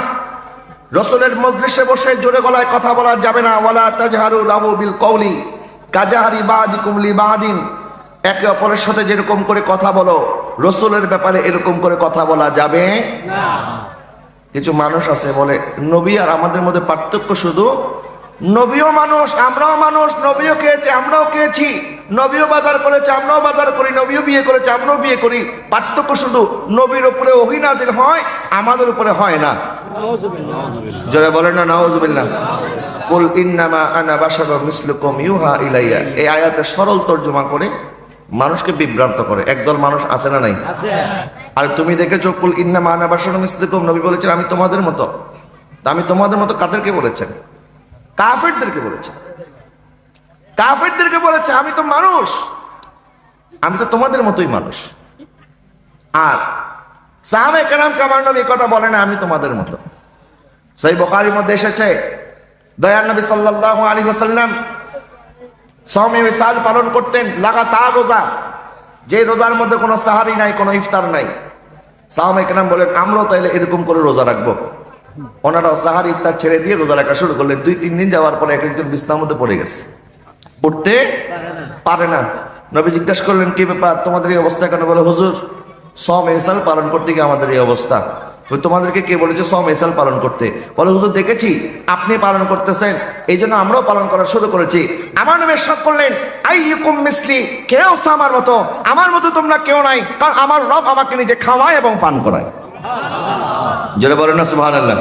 রাসূলের মজলিসে বসে জোরে গলায় কথা বলা যাবে না। ওয়ালা তাজহারু লাহু বিল কওলি কাজাহারি বাদিকুম লিবাদিন, একে অপরের সাথে যেরকম করে কথা বলো রাসূলের ব্যাপারে এরকম করে কথা বলা যাবে না। কিছু মানুষ আছে বলে নবী আর আমাদের মধ্যে পার্থক্য শুধু নবীও মানুষ আমরাও মানুষ, নবীও খেয়েছে আমরাও খেয়েছি, নবীও বাজার করেছে আমরাও বাজার করি, নবীও বিয়ে করেছে আমরাও বিয়ে করি, পার্থক্য শুধু নবীর উপরে ওহী নাযিল হয়, আমাদের উপরে হয় না। যারা বলেন না নাউযুবিল্লাহ। কুল ইন্নামা আনা বাশারুম মিসলুকুম ইউহা ইলাইয়া, এই আয়াতের সরল তরজমা করে মানুষকে বিভ্রান্ত করে। একদল মানুষ আছে না নাই? আর তুমি দেখেছো কুল ইন্নামা আনা বাশারুম মিসলুকুম, নবী বলেছেন আমি তোমাদের মতো। আমি তোমাদের মতো কাদেরকে বলেছেন? কাফেরদেরকে বলেছে। কাফেরদেরকে বলেছে আমি তো মানুষ, আমি তো তোমাদের মতোই মানুষ। আর সাহাবায়ে কেরামকে আমার নবী কথা বলে না আমি তোমাদের মতো। সহিহ বুখারীর মধ্যে এসেছে, দয়ার নবী সাল্লাল্লাহু আলাইহি ওয়াসাল্লাম সাওমে ওয়াসাল পালন করতেন, লাগাতার রোজা, যে রোজার মধ্যে কোনো সাহারি নাই, কোনো ইফতার নাই। সাহাবায়ে কেরাম বলেন আমরাও তাইলে এরকম করে রোজা রাখবো। ওনারাও সাহারি ইফতার ছেড়ে দিয়ে রোজা রাখা শুরু করলেন। 2-3 দিন যাওয়ার পরে এক একজন বিছনার মধ্যে পড়ে গেছে, উঠতে পারে না। নবী জিজ্ঞাসা করলেন কি ব্যাপার, তোমাদের এই অবস্থা কেন? বলে হুজুর সাওমে ওয়াসাল পালন করতে গিয়ে আমাদের এই অবস্থা। তোমাদেরকে কে বলেছে সাওমে ওয়াসাল পালন করতে? বলে হুজুর দেখেছি আপনি পালন করতেছেন, এই জন্য আমরাও পালন করা শুরু করেছি। আমার নবী ইরশাদ করলেন আইয়ুকুম মিসলি, কেউ আমার মতো তোমরা কেউ নাই, কারণ আমার রব আমাকে নিজে খাওয়ায় এবং পান করায়। জোরে বলেন না সুবহানাল্লাহ।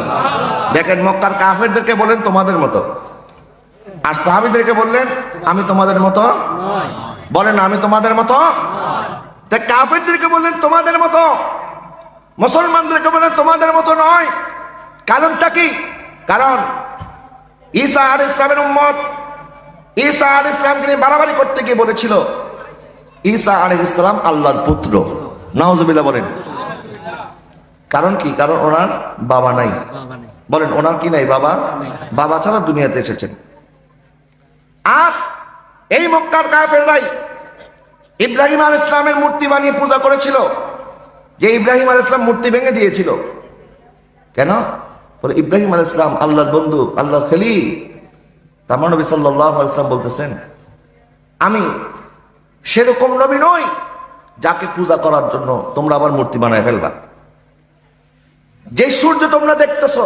দেখেন মক্কার কাফেরদেরকে বলেন তোমাদের মতো, আর সাহাবীদেরকে বললেন আমি তোমাদের মতো বলেন না, আমি তোমাদের মতো। তাই কাফেরদেরকে বললেন তোমাদের মতো, মুসলমানদেরকে বললেন তোমাদের মতো নয়। কারণটা কি? কারণ ঈসা আলাইহিস সালামের উম্মত ঈসা আলাইহিস সালামকে নিয়ে বাড়াবাড়ি করতে গিয়ে বলেছিল ঈসা আলাইহিস সালাম আল্লাহর পুত্র। নাউজুবিল্লাহ বলেন। কারণ কি? কারণ ওনার বাবা নাই। বলেন ওনার কি নাই? বাবা। বাবা ছাড়া দুনিয়াতে এসেছেন। আর এই মক্কার কাফেররাই ইব্রাহিম আলাইহিস সালামের মূর্তি বানিয়ে পূজা করেছিল, যে ইব্রাহিম আলাইহিস সালাম মূর্তি ভেঙে দিয়েছিল। কেন? বলে ইব্রাহিম আলাইহিস সালাম আল্লাহর বন্ধু, আল্লাহর খলিল। তারপর নবী সাল্লাল্লাহু আলাইহি ওয়াসাল্লাম বলতেছেন আমি সেরকম নবী নই যাকে পূজা করার জন্য তোমরা আবার মূর্তি বানায় ফেলবা। যে সূর্য তোমরা দেখতেছো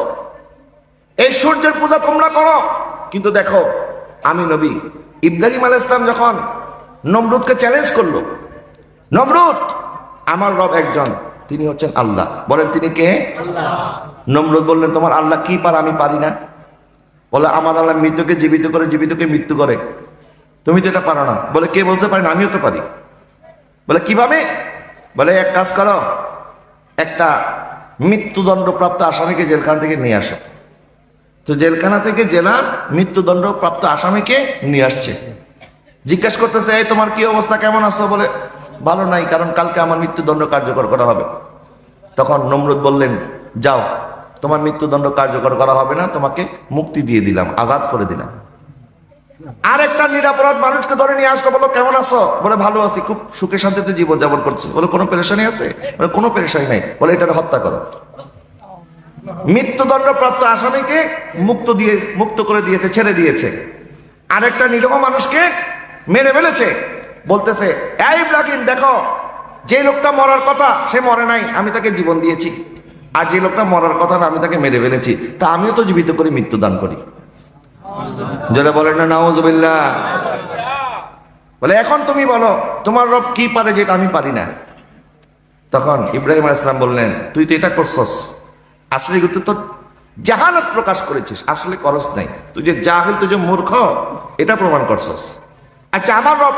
এই সূর্যের পূজা তোমরা করো, কিন্তু দেখো আমি নবী। ইব্রাহিম আলাইহিস সালাম যখন নমরুদকে চ্যালেঞ্জ করলো, নমরুদ আমার রব একজন, তিনি হচ্ছেন আল্লাহ। বলেন তিনি কে? আল্লাহ। নমরুদ বললেন তোমার আল্লাহ কি পারে আমি পারি না? বলে আমার আল্লাহ মৃত্যুকে জীবিত করে, জীবিতকে মৃত্যু করে, তুমি তো এটা পারো না। বলে কে বলতে পারি না? আমিও তো পারি। বলে কিভাবে? বলে এক কাজ করো, একটা মৃত্যুদণ্ডপ্রাপ্ত আসামিকে জেলখানা থেকে নিয়ে আসো। তো জেলখানা থেকে জেলার মৃত্যুদণ্ডপ্রাপ্ত আসামিকে নিয়ে আসছে। জিজ্ঞাসা করতেছে এই তোমার কি অবস্থা, কেমন আছো? বলে ভালো নাই, কারণ কালকে আমার মৃত্যুদণ্ড কার্যকর করা হবে। তখন নমরুদ বললেন যাও, তোমার মৃত্যুদণ্ড কার্যকর করা হবে না, তোমাকে মুক্তি দিয়ে দিলাম, আজাদ করে দিলাম। আর একটা নিরাপরাধ মানুষকে ধরে নিয়ে আসলো, বলো কেমন আছো? বলে ভালো আছি, খুব সুখে শান্তিতে জীবন যাপন করছি। বলে কোনো পেরেশানি আছে? বলে কোনো পেরেশানি নাই। বলে এটা হত্যা করো। মৃত্যুদণ্ডপ্রাপ্ত আসামিকে মুক্ত করে দিয়েছে, ছেড়ে দিয়েছে। আরেকটা নিরীহ মানুষকে মেরে ফেলেছে। বলতেছে এই ইব্রাহিম দেখো, যে লোকটা মরার কথা সে মরে নাই, আমি তাকে জীবন দিয়েছি। আর যে লোকটা মরার কথা না, আমি তাকে মেরে ফেলেছি, তা আমিও তো জীবিত করে মৃত্যু দান করি। যারা বলেন না নাউজুবিল্লাহ। বলে এখন তুমি বলো তোমার রব কি পারে যেটা আমি পারি না? তখন ইব্রাহিম আলাইহিস সালাম বললেন তুই তো এটা করছস, আসলে কিন্তু তো জাহালত প্রকাশ করেছিস, আসলে করস নাই। তুই যে জাহিল, তুই যে মূর্খ, এটা প্রমাণ করছস। আচ্ছা আমার রব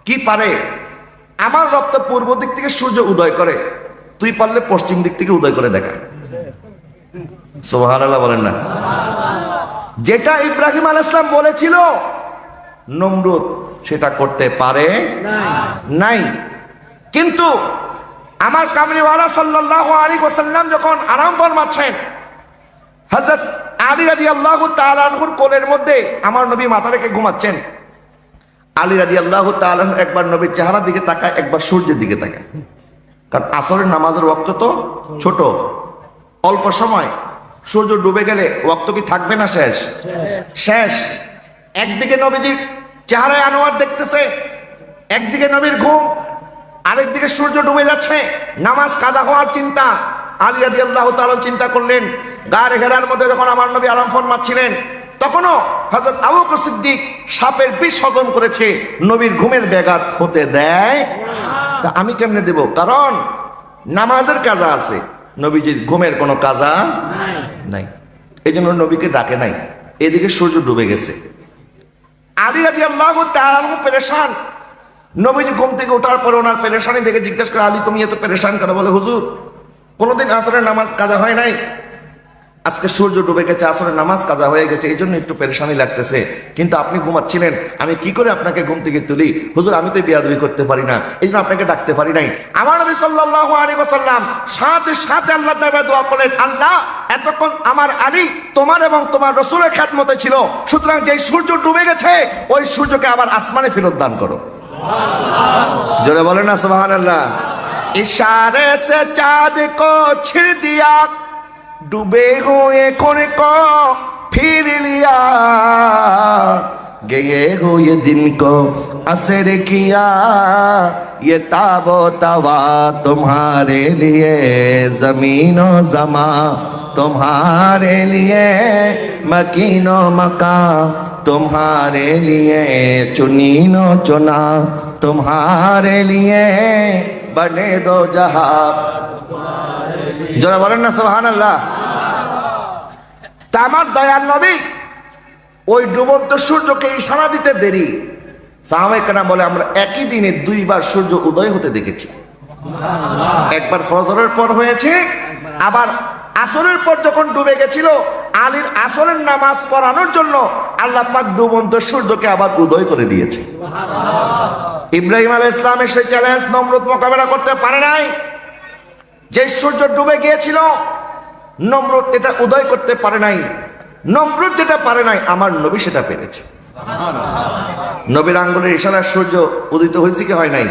কি পারে? আমার রব তো পূর্ব দিক থেকে সূর্য উদয় করে, তুই পারলে পশ্চিম দিক থেকে উদয় করে দেখা। সুবহানাল্লাহ বলেন না। যেটা ইব্রাহিম আলাইহিস সালাম বলেছিল নমরুদ সেটা করতে পারে নাই। কিন্তু আমার কামলিওয়ালা সাল্লাল্লাহু আলাইহি ওয়াসাল্লাম যখন আরাম ফরমাচ্ছেন, হযরত আলী রাদিয়াল্লাহু তাআলা আনহুর কোলের মধ্যে আমার নবী মাথা রেখে ঘুমাচ্ছেন। আলী রাদিয়াল্লাহু তাআলা একবার নবীর চেহারার দিকে তাকায়, একবার সূর্যের দিকে তাকায়। কারণ আসরের নামাজের ওয়াক্ত তো ছোট, অল্প সময়। সূর্য ডুবে গেলে ওয়াক্ত কি থাকবে না? শেষ শেষ। একদিকে নবীজির চেহারায় আনোয়ার দেখতেছে, একদিকে নবীর ঘুম, আরেকদিকে সূর্য ডুবে যাচ্ছে, নামাজ কাজা হওয়ার চিন্তা। আলী রাদিয়াল্লাহু তাআলা চিন্তা করলেন, গাড় ঘেরার মধ্যে যখন আমার নবী আরাম ফরমাচ্ছিলেন, তখনও হযরত আবু বকর সিদ্দিক সাপের বিষ হজম করেছে, নবীর ঘুমের ব্যাঘাত হতে দেয়। তা আমি কেমনে দেব? কারণ নামাজের কাজা আছে, নবীজির ঘুমের কোনো কাজা নাই। এই জন্য নবীকে ডাকে নাই। এদিকে সূর্য ডুবে গেছে। আলী রাদিয়াল্লাহু তাআলা পেরেশান। নবীজি ঘুম থেকে ওঠার পর ওনার পেরেশানি দেখে জিজ্ঞেস করে, আলী তুমি এত পেরেশান কেন? বলে, হুজুর কোনোদিন আসরের নামাজ কাজা হয় নাই, আজকে সূর্য ডুবে গেছে, আসরের নামাজ কাজা হয়ে গেছে, এই জন্য একটু পেরেশানি লাগতেছে। কিন্তু আপনি ঘুমাচ্ছিলেন, আমি কি করে আপনাকে ঘুম থেকে তুলি? হুজুর আমি তো বিয়াদবি করতে পারি না, এই জন্য আপনাকে ডাকতে পারি নাই। আমার নবী সাল্লাল্লাহু আলাইহি ওয়াসাল্লাম সাথে সাথে আল্লাহর দরবারে দোয়া করলেন, আল্লাহ এতক্ষণ আমার আলী তোমার এবং তোমার রাসূলের খেদমতে ছিল, সুতরাং যেই সূর্য ডুবে গেছে ওই সূর্যকে আবার আসমানে ফেরত দান করো। জোরে বলেন না সুবহানাল্লাহ। इशारे से चाँद को छिड़ दिया, डूबे हुए खून को फिर लिया, गए हुए दिन को असर किया, ये ताबो तवा तुम्हारे लिए, जमीनो जमा तुम्हारे लिए, मकीनो मका तुम्हारे लिए, चुनीनो चुना तुम्हारे लिए, बने दो जहां। যারা বলেন না সুবহানাল্লাহ। তা আমার দয়াল নবী ওই ডুবন্ত সূর্যকে ইশারা দিতে দেরি। সাহাবায়ে কেরাম বলে, আমরা একই দিনে দুইবার সূর্য উদয় হতে দেখেছি। একবার ফজরের পর হয়েছে, আবার আসরের পর যখন ডুবে গেছিল, আলীর আসরের নামাজ পড়ানোর জন্য আল্লাহ পাক ডুবন্ত সূর্যকে আবার উদয় করে দিয়েছে। ইব্রাহিম আলাইহিস সালামের সেই চ্যালেঞ্জ নমরুদ মোকাবেলা করতে পারে নাই। যে সূর্য ডুবে গিয়েছিল, নমরুদ এটা উদয় করতে পারে নাই। নমরুদ যেটা পারে নাই, আমার নবী সেটা পেরেছে। নবীর আঙ্গুলের ইশারায় সূর্য উদিত হয়েছে কি হয় নাই?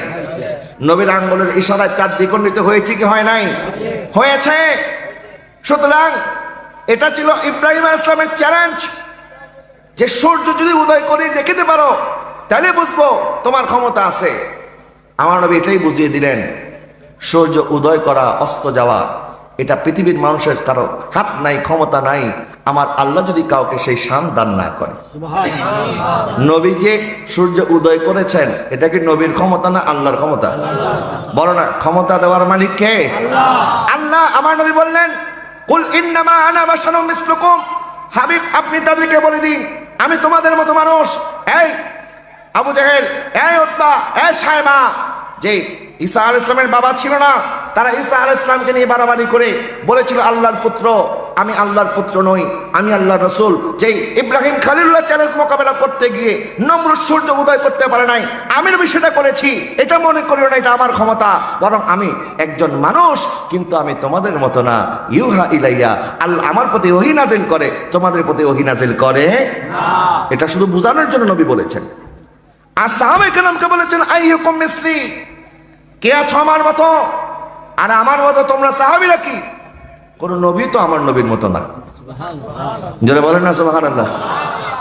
নবীর আঙ্গুলের ইশারায় চাঁদ দ্বিখণ্ডিত হয়েছে কি হয় নাই? হয়েছে। সুতরাং এটা ছিল ইব্রাহিম আলাইহিস সালামের চ্যালেঞ্জ, যে সূর্য যদি উদয় করে দেখিতে পারো তাহলে বুঝবো তোমার ক্ষমতা আছে। আমার নবী এটাই বুঝিয়ে দিলেন, সূর্য উদয় করা অস্ত যাওয়া এটা পৃথিবীর মানুষের কারো হাত নাই, ক্ষমতা নাই, আমার আল্লাহ যদি কাউকে সেই শান দান না করে। নবী যে সূর্য উদয় করেছেন, এটা কি নবীর ক্ষমতা না আল্লাহর ক্ষমতা? বলো না, ক্ষমতা দেওয়ার মালিক কে? আল্লাহ। আমার নবী বললেন, কুল ইন্নামা আনা বাশারুম মিসলুকুম, হাবিব আপনি তাদেরকে বলে দিন আমি তোমাদের মতো মানুষ। এই আবু জেহেল, এই উতবা, এই সায়বা, যে ঈসা আলাইহিস সালামের বাবা ছিল না, তারা ঈসা আলাইহিস সালামকে নিয়ে বাড়াবাড়ি করে বলেছিল আল্লাহর পুত্র। আমি আল্লাহর পুত্র নই, আমি আল্লাহর রাসূল। যেই ইব্রাহিম খলিলুল্লাহ চ্যালেঞ্জ মোকাবেলা করতে গিয়ে নমরুদ সূর্য উদয় করতে পারে নাই, আমি নবী সেটা করেছি। এটা মনে করিও না এটা আমার ক্ষমতা, বরং আমি একজন মানুষ, কিন্তু আমি তোমাদের মতো না। ইউহা ইলাইয়া, আল্লাহ আমার প্রতি ওহী নাজিল করে, তোমাদের প্রতি ওহী নাজিল করে না। এটা শুধু বোঝানোর জন্য নবী বলেছেন। আর সাহাবায়ে কেরামকে বলেছেন, আইয়ুকুম মিসলি, কে আছো আমার মতো? আর আমার মতো তোমরা সাহাবীরা কি? কোন নবী তো আমার নবীর মতো না। যারা বলেন না সুবহানাল্লাহ।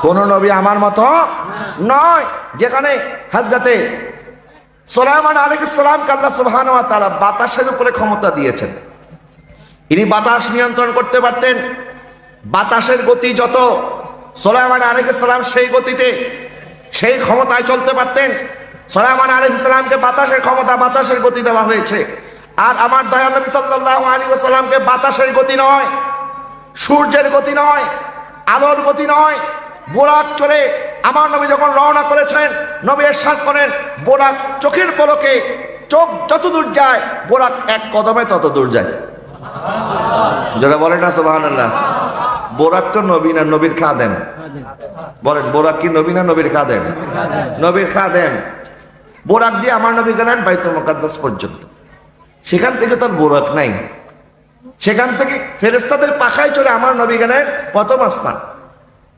কোন নবী আমার মতো নয়। যেখানে হযরতে সুলাইমান আলাইহিস সালামকে আল্লাহ সুবহানাহু ওয়া তাআলা বাতাসের উপরে ক্ষমতা দিয়েছেন, ইনি বাতাস নিয়ন্ত্রণ করতে পারতেন। বাতাসের গতি যত, সুলাইমান আলাইহিস সালাম সেই গতিতে, সেই ক্ষমতায় চলতে পারতেন। সুলাইমান আলাইহিস সালামকে বাতাসের ক্ষমতা, বাতাসের গতি দেওয়া হয়েছে। আর আমার দয়াল নবী সাল্লাল্লাহু আলাইহি ওয়াসাল্লামকে বাতাসের গতি নয়, সূর্যের গতি নয়, আলোর গতি নয়, বোরাক চড়ে আমার নবী যখন রওনা করেছেন, নবী ইরশাদ করেন, বোরাক চোখের পলকে, চোখ যত দূর যায় বোরাক এক কদমে তত দূর যায়। যারা বলেন না সুবহানাল্লাহ। বোরাক তো নবী না, নবীর খাদেম। বলেন, বোরাক কি নবী না নবীর খাদেম? নবীর খাদেম। বোরাক দিয়ে আমার নবী গেলেন বাইতুল মুকাদ্দাস পর্যন্ত। সেখান থেকে তার বোরাক নাই, সেখান থেকে ফেরেশতাদের পাখায় চড়ে আমার নবী গেলেন প্রথম আসমান।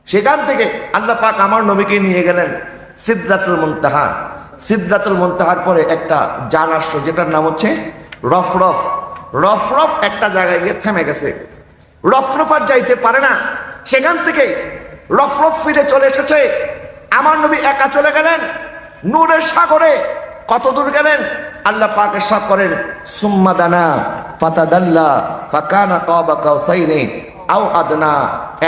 সেখান থেকে আল্লাহ পাক আমার নবীকে নিয়ে গেলেন সিদরাতুল মুনতাহা। সিদরাতুল মুনতাহার পরে একটা জান আসলো, যেটার নাম হচ্ছে রফরফ। রফরফ একটা জায়গায় গিয়ে থেমে গেছে, রফরফ আর যাইতে পারে না। সেখান থেকে রফরফ ফিরে চলে এসেছে, আমার নবী একা চলে গেলেন নূরের সাগরে। কত দূর গেলেন? আল্লাহ পাক ইরশাদ করেন, সুম্মা দানা ফাতাদাল্লা ফাকানা কাবা কাউসাইনি আও আদনা।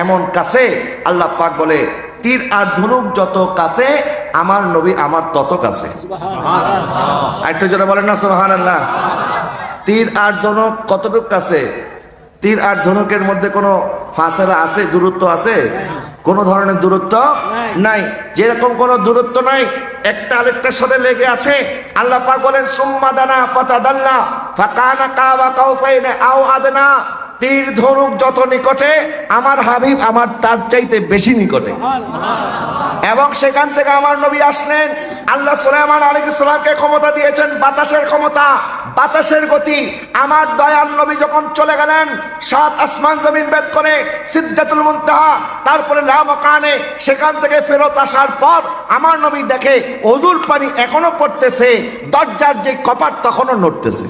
এমন কাছে, আল্লাহ পাক বলে তীর আর ধনুক যত কাছে আমার নবী আমার তত কাছে। একটু জোরে বলেন না সুবহানাল্লাহ। তীর আর ধনুক কতটুক কাছে? তীর আর ধনুকের মধ্যে কোনো ফাসলা আছে, দূরত্ব আছে? কোন ধরনের দূরত্ব নাই। যেরকম কোনো দূরত্ব নাই, একটা আরেকটার সাথে লেগে আছে। আল্লাহ পাক বলেন, সুম্মা দানা ফাতাদাল্লা ফাকানা কাবা কাউসাইনি আও আদনা। তীর ধনুক যত নিকটে, আমার হাবিব আমার তার চাইতে বেশি নিকটে। এবং সেখান থেকে আমার নবী আসলেন। আল্লাহ সুলাইমান আলাইহিস সালামকে ক্ষমতা দিয়েছেন, বাতাসের ক্ষমতা, বাতাসের গতি। আমার দয়াল নবী যখন চলে গেলেন 7 আসমান জমিন ভেদ করে সিদরাতুল মুনতাহা, তারপরে লা মাকানে, সেখান থেকে ফেরত আসার পর আমার নবী দেখে ওযুর পানি এখনো পড়তেছে, দরজার যে কপাট তখনও নড়তেছে।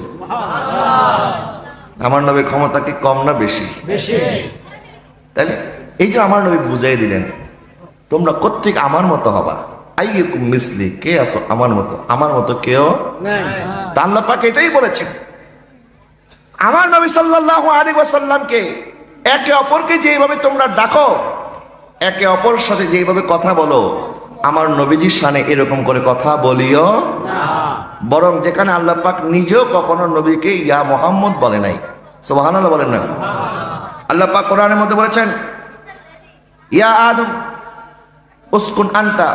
আমার নবীর ক্ষমতা কি কম না বেশি? তাইলে এই যে আমার নবী বুঝাই দিলেন, তোমরা প্রত্যেক আমার মতো হবা। আইয়ুকুম মিসলি, কে আছো আমার মতো? আমার মতো কেউ নাই। আল্লাহ পাক এটাই বলেছেন। আমার নবী সাল্লাল্লাহু আলাইহি ওয়াসাল্লামকে একে অপরকে যেভাবে তোমরা ডাকো, একে অপরের সাথে যেভাবে কথা বলো, আমার নবীজির শানে এরকম করে কথা বলিও না। বরং যেখানে আল্লাহ পাক নিজেও কখনো নবীকে ইয়া মুহাম্মদ বলে নাই। সুবহানাল্লাহ বলেন না? আল্লাহ পাক কোরআনের মধ্যে বলেছেন, ইয়া আদম উসকুন আনতা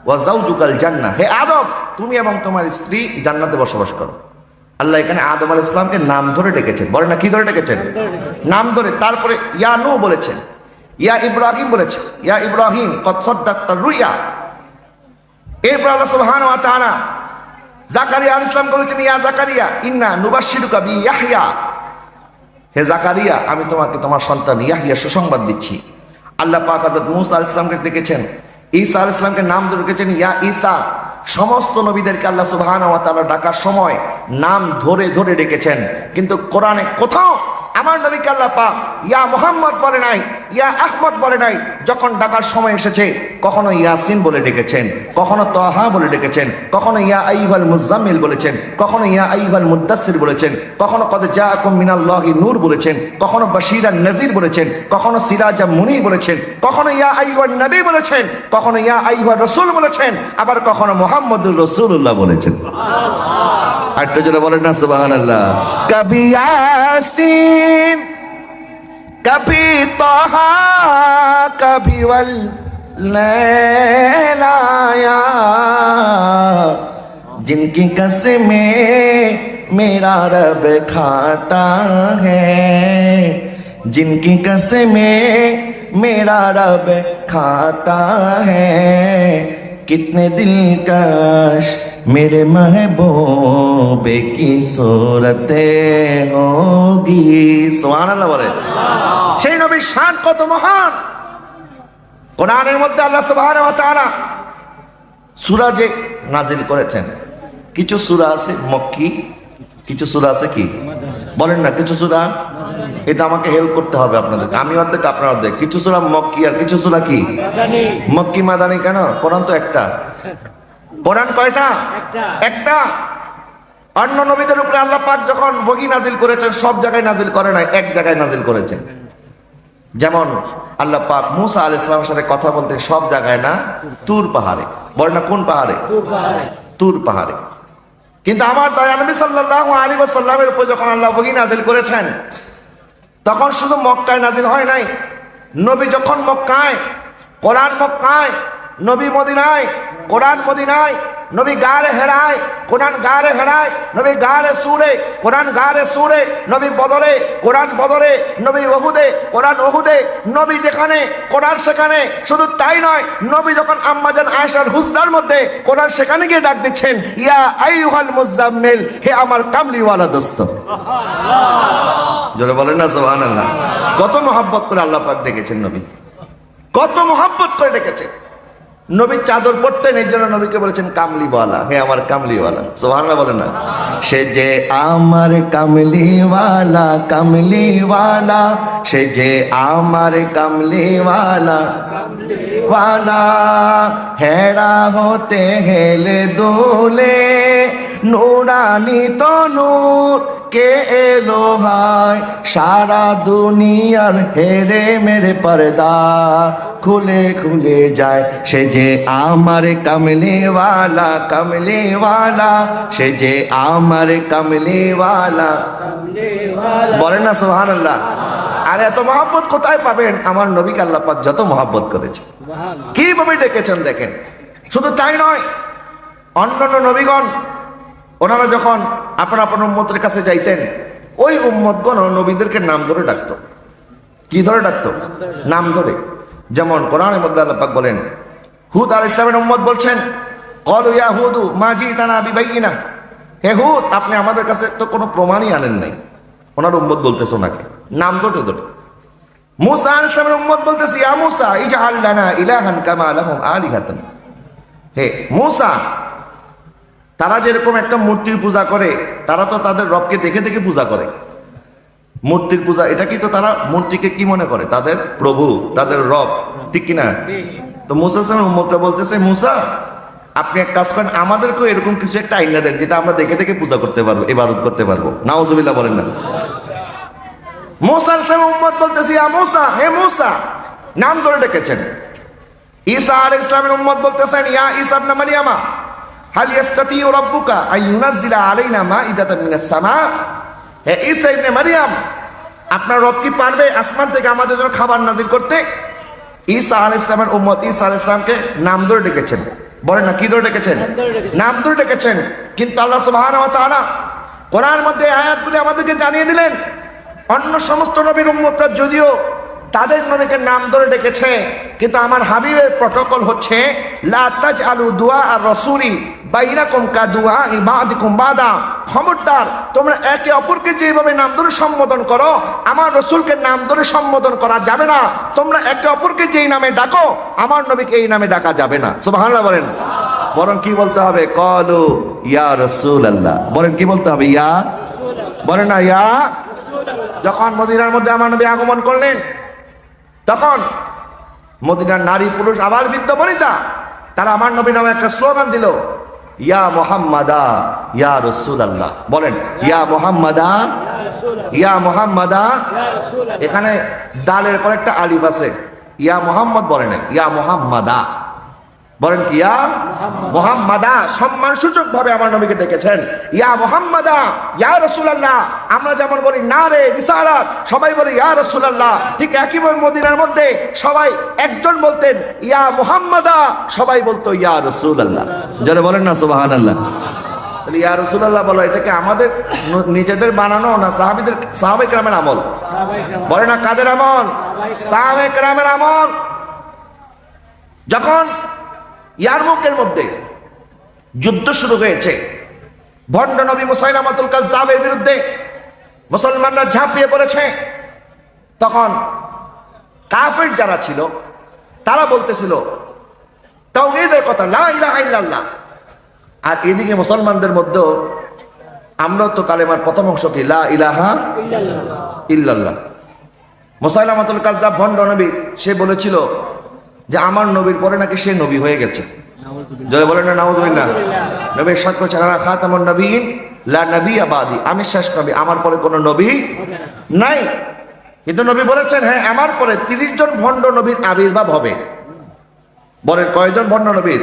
ওয়া যাওজুকাল জান্নাহ। হে আদম, তুমি এবং তোমার স্ত্রী জান্নাতে বসবাস করো। আল্লাহ এখানে আদম আলাইহিস সালামকে নাম ধরে ডেকেছেন। বলেন না, কি ধরে ডেকেছেন? নাম ধরে। তারপরে ইয়া নূহ বলেছেন, ইয়া ইব্রাহিম বলেছেন, ইয়া ইব্রাহিম কদ সাদ্দাকতা রুইয়া। এরপর আল্লাহ সুবহানাহু ওয়া তাআলা জাকারিয়া আলাইহিস সালাম বলেছেন, ইয়া জাকারিয়া ইন্না নুবাশশিরুকা বিয়াহইয়া। হে জাকারিয়া, আমি তোমাকে তোমার সন্তান ইয়াহইয়া সুসংবাদ দিচ্ছি। আল্লাহ পাক হযরত মূসা আলাইহিস সালামকে ডেকেছেন, ঈসা আলাইহিস সালামকে নাম ধরে ডেকেছেন ইয়া ঈসা। সমস্ত নবীদেরকে আল্লাহ সুবহানাহু ওয়া তাআলা ডাকার সময় নাম ধরে ধরে ডেকেছেন, কিন্তু কোরআনে কোথাও আমার নবীকে আল্লাহ পাক ইয়া মুহাম্মদ বলে নাই, ইয়া আহমদ বলে নাই। যখন ডাকার সময় এসেছে, কখনো ইয়াসিন বলে ডেকেছেন, কখনো তাহা বলে ডেকেছেন, কখনো ইয়া আইয়ুহাল মুজাম্মিল বলেছেন, কখনো ইয়া আইয়ুহাল মুদ্দাসসির বলেছেন, কখনো কদ জাআকুম মিনাল্লাহি নূর বলেছেন, কখনো বাশীরান নাযীর বলেছেন, কখনো সিরাজাম মুনীর বলেছেন, কখনো ইয়া আইয়ুহান নবী বলেছেন, কখনো ইয়া আইয়ুহার রাসূল বলেছেন, আবার কখনো মুহাম্মদুর রাসূলুল্লাহ বলেছেন। সুবহানাল্লাহ। আর তো যারা বলেন না সুবহানাল্লাহ। কবি ইয়াসিন, कभी तोहा, कभी वल लैलाया, जिनकी कसमें मेरा रब खाता है, जिनकी कसमें मेरा रब खाता है, कितने दिलकश मेरे महबूबे की सूरतें होगी। सुबहानाल्लाह বলে। সেই নবীর শান কত মহান! কোরআনের মধ্যে আল্লাহ সুবহানাহু ওয়া তাআলা সূরা যে নাজিল করেছেন, কিছু সূরা আছে মক্কি, কিছু সূরা আছে কি বলেন না, কিছু সূরা, এটা আমাকে হেল্প করতে হবে আপনাদেরকে, আমি অর্ধেক আপনার অর্ধেক। কিছু সূরা মক্কি আর কিছু সূরা কি মাদানী। মক্কি মাদানী কেন? কোরআন তো একটা। কোরআন কয়টা? একটা। অন্য নবীদের উপরে আল্লাহ পাক যখন বগি নাজিল করেছেন, সব জায়গায় নাজিল করে নাই, এক জায়গায় নাজিল করেছেন। যেমন আল্লাহ পাক মূসা আলাইহিস সালামের সাথে কথা বলতে সব জায়গায় না, তুর পাহাড়ে। বলে না, কোন পাহাড়ে? তুর পাহাড়ে। কিন্তু আমার দয়াল নবী সাল্লাল্লাহু আলাইহি ওয়াসাল্লামের উপর যখন আল্লাহ বগি নাজিল করেছেন, তখন শুধু মক্কায় নাজিল হয় নাই। নবী যখন মক্কায়, কোরআন মক্কায়, নবী মদিনায়, কোরআন মদিনায়, নবী গারে হেরায় কোরআন গারে হেরায়, নবী গারে সুরে কোরআন গারে সুরে, নবী বদরে কোরআন বদরে, নবী ওহুদে কোরআন ওহুদে, নবী যেখানে কোরআন সেখানে। শুধু তাই নয়, নবী যখন আম্মাজান আয়েশার হুজরার মধ্যে কোরআন সেখানে গিয়ে ডাক দিচ্ছেন, ইয়া আইয়ুহাল মুজাম্মিল, হে আমার কামলিওয়ালা দোস্ত। জোরে বলেন না সুবহানাল্লাহ। কত মহব্বত করে আল্লাহ পাক ডেকেছেন নবী, কত মহব্বত করে ডেকেছেন। নবী চাদর পড়তেন, এই জন্য নবীকে বলেছেন কামলিওয়ালা, হে আমার কামলিওয়ালা। সুবহানাল্লাহ বলেন না। সে যে আমার কামলিওয়ালা, কামলিওয়ালা, সে যে আমার কামলিওয়ালা, ওয়ালা, হেরা হতে হেলে দোলে, নুরানি তনুর কে এলো হায়, সারা দুনিয়ার হেরে মেরে পর্দা খুলে খুলে যায়। সে যে আমার কামলিওয়ালা, কামলিওয়ালা, সে যে আমার কামলিওয়ালা। বলেন না সুবহানাল্লাহ। আর এত মহব্বত কোথায় পাবেন? আমার নবীকে আল্লাহ পাক যত মহব্বত করেছে, কিভাবে ডেকেছেন দেখেন। শুধু তাই নয়, অন্যান্য নবীগণ ওনারা যখন আপনার আপনার উম্মতের কাছে যাইতেন, ওই উম্মতগণ নবীদেরকে নাম ধরে ডাকতো। কি ধরে ডাকতো? নাম ধরে। যেমন কোরআনের মধ্যে আল্লাহ পাক বলেন, হুদ আলাইহিস সালামের উম্মত বলছেন, ক্বালু ইয়া হুদু মা জিতানা বিবাইয়িনা, হে হুদ, আপনি আমাদের কাছে তো কোনো প্রমাণই আনেন নাই। ওনার উম্মত বলতেছে ওনাকে নাম ধরে ধরে। মূসা আলাইহিস সালামের উম্মত বলতেছে, ইয়া মূসা ইজআল লানা ইলাহান কামা লাহুম আলিহাতান, হে মূসা, তারা যেরকম একটা মূর্তির পূজা করে, তারা তো তাদের রবকে দেখে দেখে পূজা করে। মূর্তির পূজা, এটা কি তো তারা মূর্তিকে কি মনে করে? তাদের প্রভু, তাদের রব, ঠিক কিনা? তো মূসা সালামের উম্মতটা বলতেছে, মূসা আপনি এক কাজ করেন, আমাদেরকেও এরকম কিছু একটা আইনা দেন যেটা আমরা দেখে দেখে পূজা করতে পারবো, ইবাদত করতে পারবো। নাউজুবিল্লাহ বলেন না। মূসা সালামের উম্মত বলতেছে, ইয়া মূসা, হে মূসা, নাম ধরে ডেকেছেন। ঈসা আলাইহিস সালামের উম্মত বলতেছেন, ইয়া ঈসা ইবনে মারইয়ামা হাল ইয়াস্তাতিউ রাব্বুকা আন ইউনাজ্জিলা আলাইনা মাইদাতাম মিনাস সামা, হে ঈসা ইবনে মারইয়াম, আপনার রব কি পারবে আসমান থেকে আমাদের জন্য খাবার নাজিল করতে? ঈসা আলাইহিস সালামের উম্মত ঈসা আলাইহিস সালামকে নাম ধরে ডেকেছেন। বলেন না, কি ধরে ডেকেছেন? নাম ধরে ডেকেছেন। কিন্তু আল্লাহ সুবহানাহু ওয়া তাআলা কোরআনের মধ্যে আয়াতগুলি আমাদেরকে জানিয়ে দিলেন, অন্য সমস্ত নবীর উম্মতরা যদিও তাদের নবীকে নাম ধরে ডেকেছে, কিন্তু আমার হাবিবের প্রটোকল হচ্ছে, লা তাজআলু দুআ আর রাসূলি বাইনাকুম কা দুআ ইবাদিকুম বাদা, খবরদার তোমরা একে অপরকে যেভাবে নাম ধরে সম্বোধন করো, আমার রাসূলকে নাম ধরে সম্বোধন করা যাবে না। তোমরা একে অপরকে যেই নামে ডাকো, আমার নবীকে এই নামে ডাকা যাবে না। সুবহানাল্লাহ বলেন। বরং কি বলতে হবে? ক্বালু ইয়া রাসূলুল্লাহ। বলেন কি বলতে হবে? ইয়া, বলেন না ইয়া। যখন মদিনার মধ্যে আমার নবী আগমন করলেন, তখন মদিনার নারী পুরুষ আবার বৃদ্ধ বনিতা তারা আমার নবী নামে একটা স্লোগান দিল, ইয়া মুহাম্মাদা ইয়া রাসূলুল্লাহ। বলেন ইয়া মুহাম্মাদা, ইয়া মুহাম্মাদা। এখানে দালের পর একটা আলিফ আছে, ইয়া মুহাম্মদ বলে না, ইয়া মুহাম্মাদা। বলেন কি? ইয়া মুহাম্মাদা। সম্মান সূচক ভাবে আমার নবীকে ডেকেছেন, ইয়া মুহাম্মাদা ইয়া রাসূলুল্লাহ। আমরা যেমন বলি নারে রিসালাত, সবাই বলে ইয়া রাসূলুল্লাহ, ঠিক একইভাবে মদিনার মধ্যে সবাই একজন বলতেন ইয়া মুহাম্মাদা, সবাই বলতো ইয়া রাসূলুল্লাহ। যারা বলেন না সুবহানাল্লাহ। তাহলে ইয়া রাসূলুল্লাহ বলো, এটা কি আমাদের নিজেদের বানানো না সাহাবায়ে কেরামের আমল? বলে না কাদের আমল? সাহাবায়ে কেরামের আমল। যখন ইয়ারমুকের মধ্যে যুদ্ধ শুরু হয়েছে, ভণ্ড নবী মুসাইলামাতুল কাজ্জাবের বিরুদ্ধে মুসলমানরা ঝাঁপিয়ে পড়েছে, তখন কাফের যারা ছিল তারা বলতেছিল তাওহীদের কথা, লা ইলাহা ইল্লাল্লাহ। আর এদিকে মুসলমানদের মধ্যে আমরা তো কালেমার প্রথম অংশ কি? লা ইলাহা ইল্লাল্লাহ। মুসাইলামাতুল কাজ্জাব ভণ্ড নবী, সে বলেছিল যে আমার নবীর পরে নাকি সে নবী হয়ে গেছে। যদি বলেন না নাউজুবিল্লাহ। নবীর সাক্ষ্য ছাড়া খাতামুন নবীয়িন লা নবিয়্যা বাদি, আমি শেষ নবী, আমার পরে কোনো নবী নাই। কিন্তু নবী বলেছেন, হ্যাঁ আমার পরে 30 জন ভণ্ড নবীর আবির্ভাব হবে। বলেন কয়জন ভণ্ড নবীর?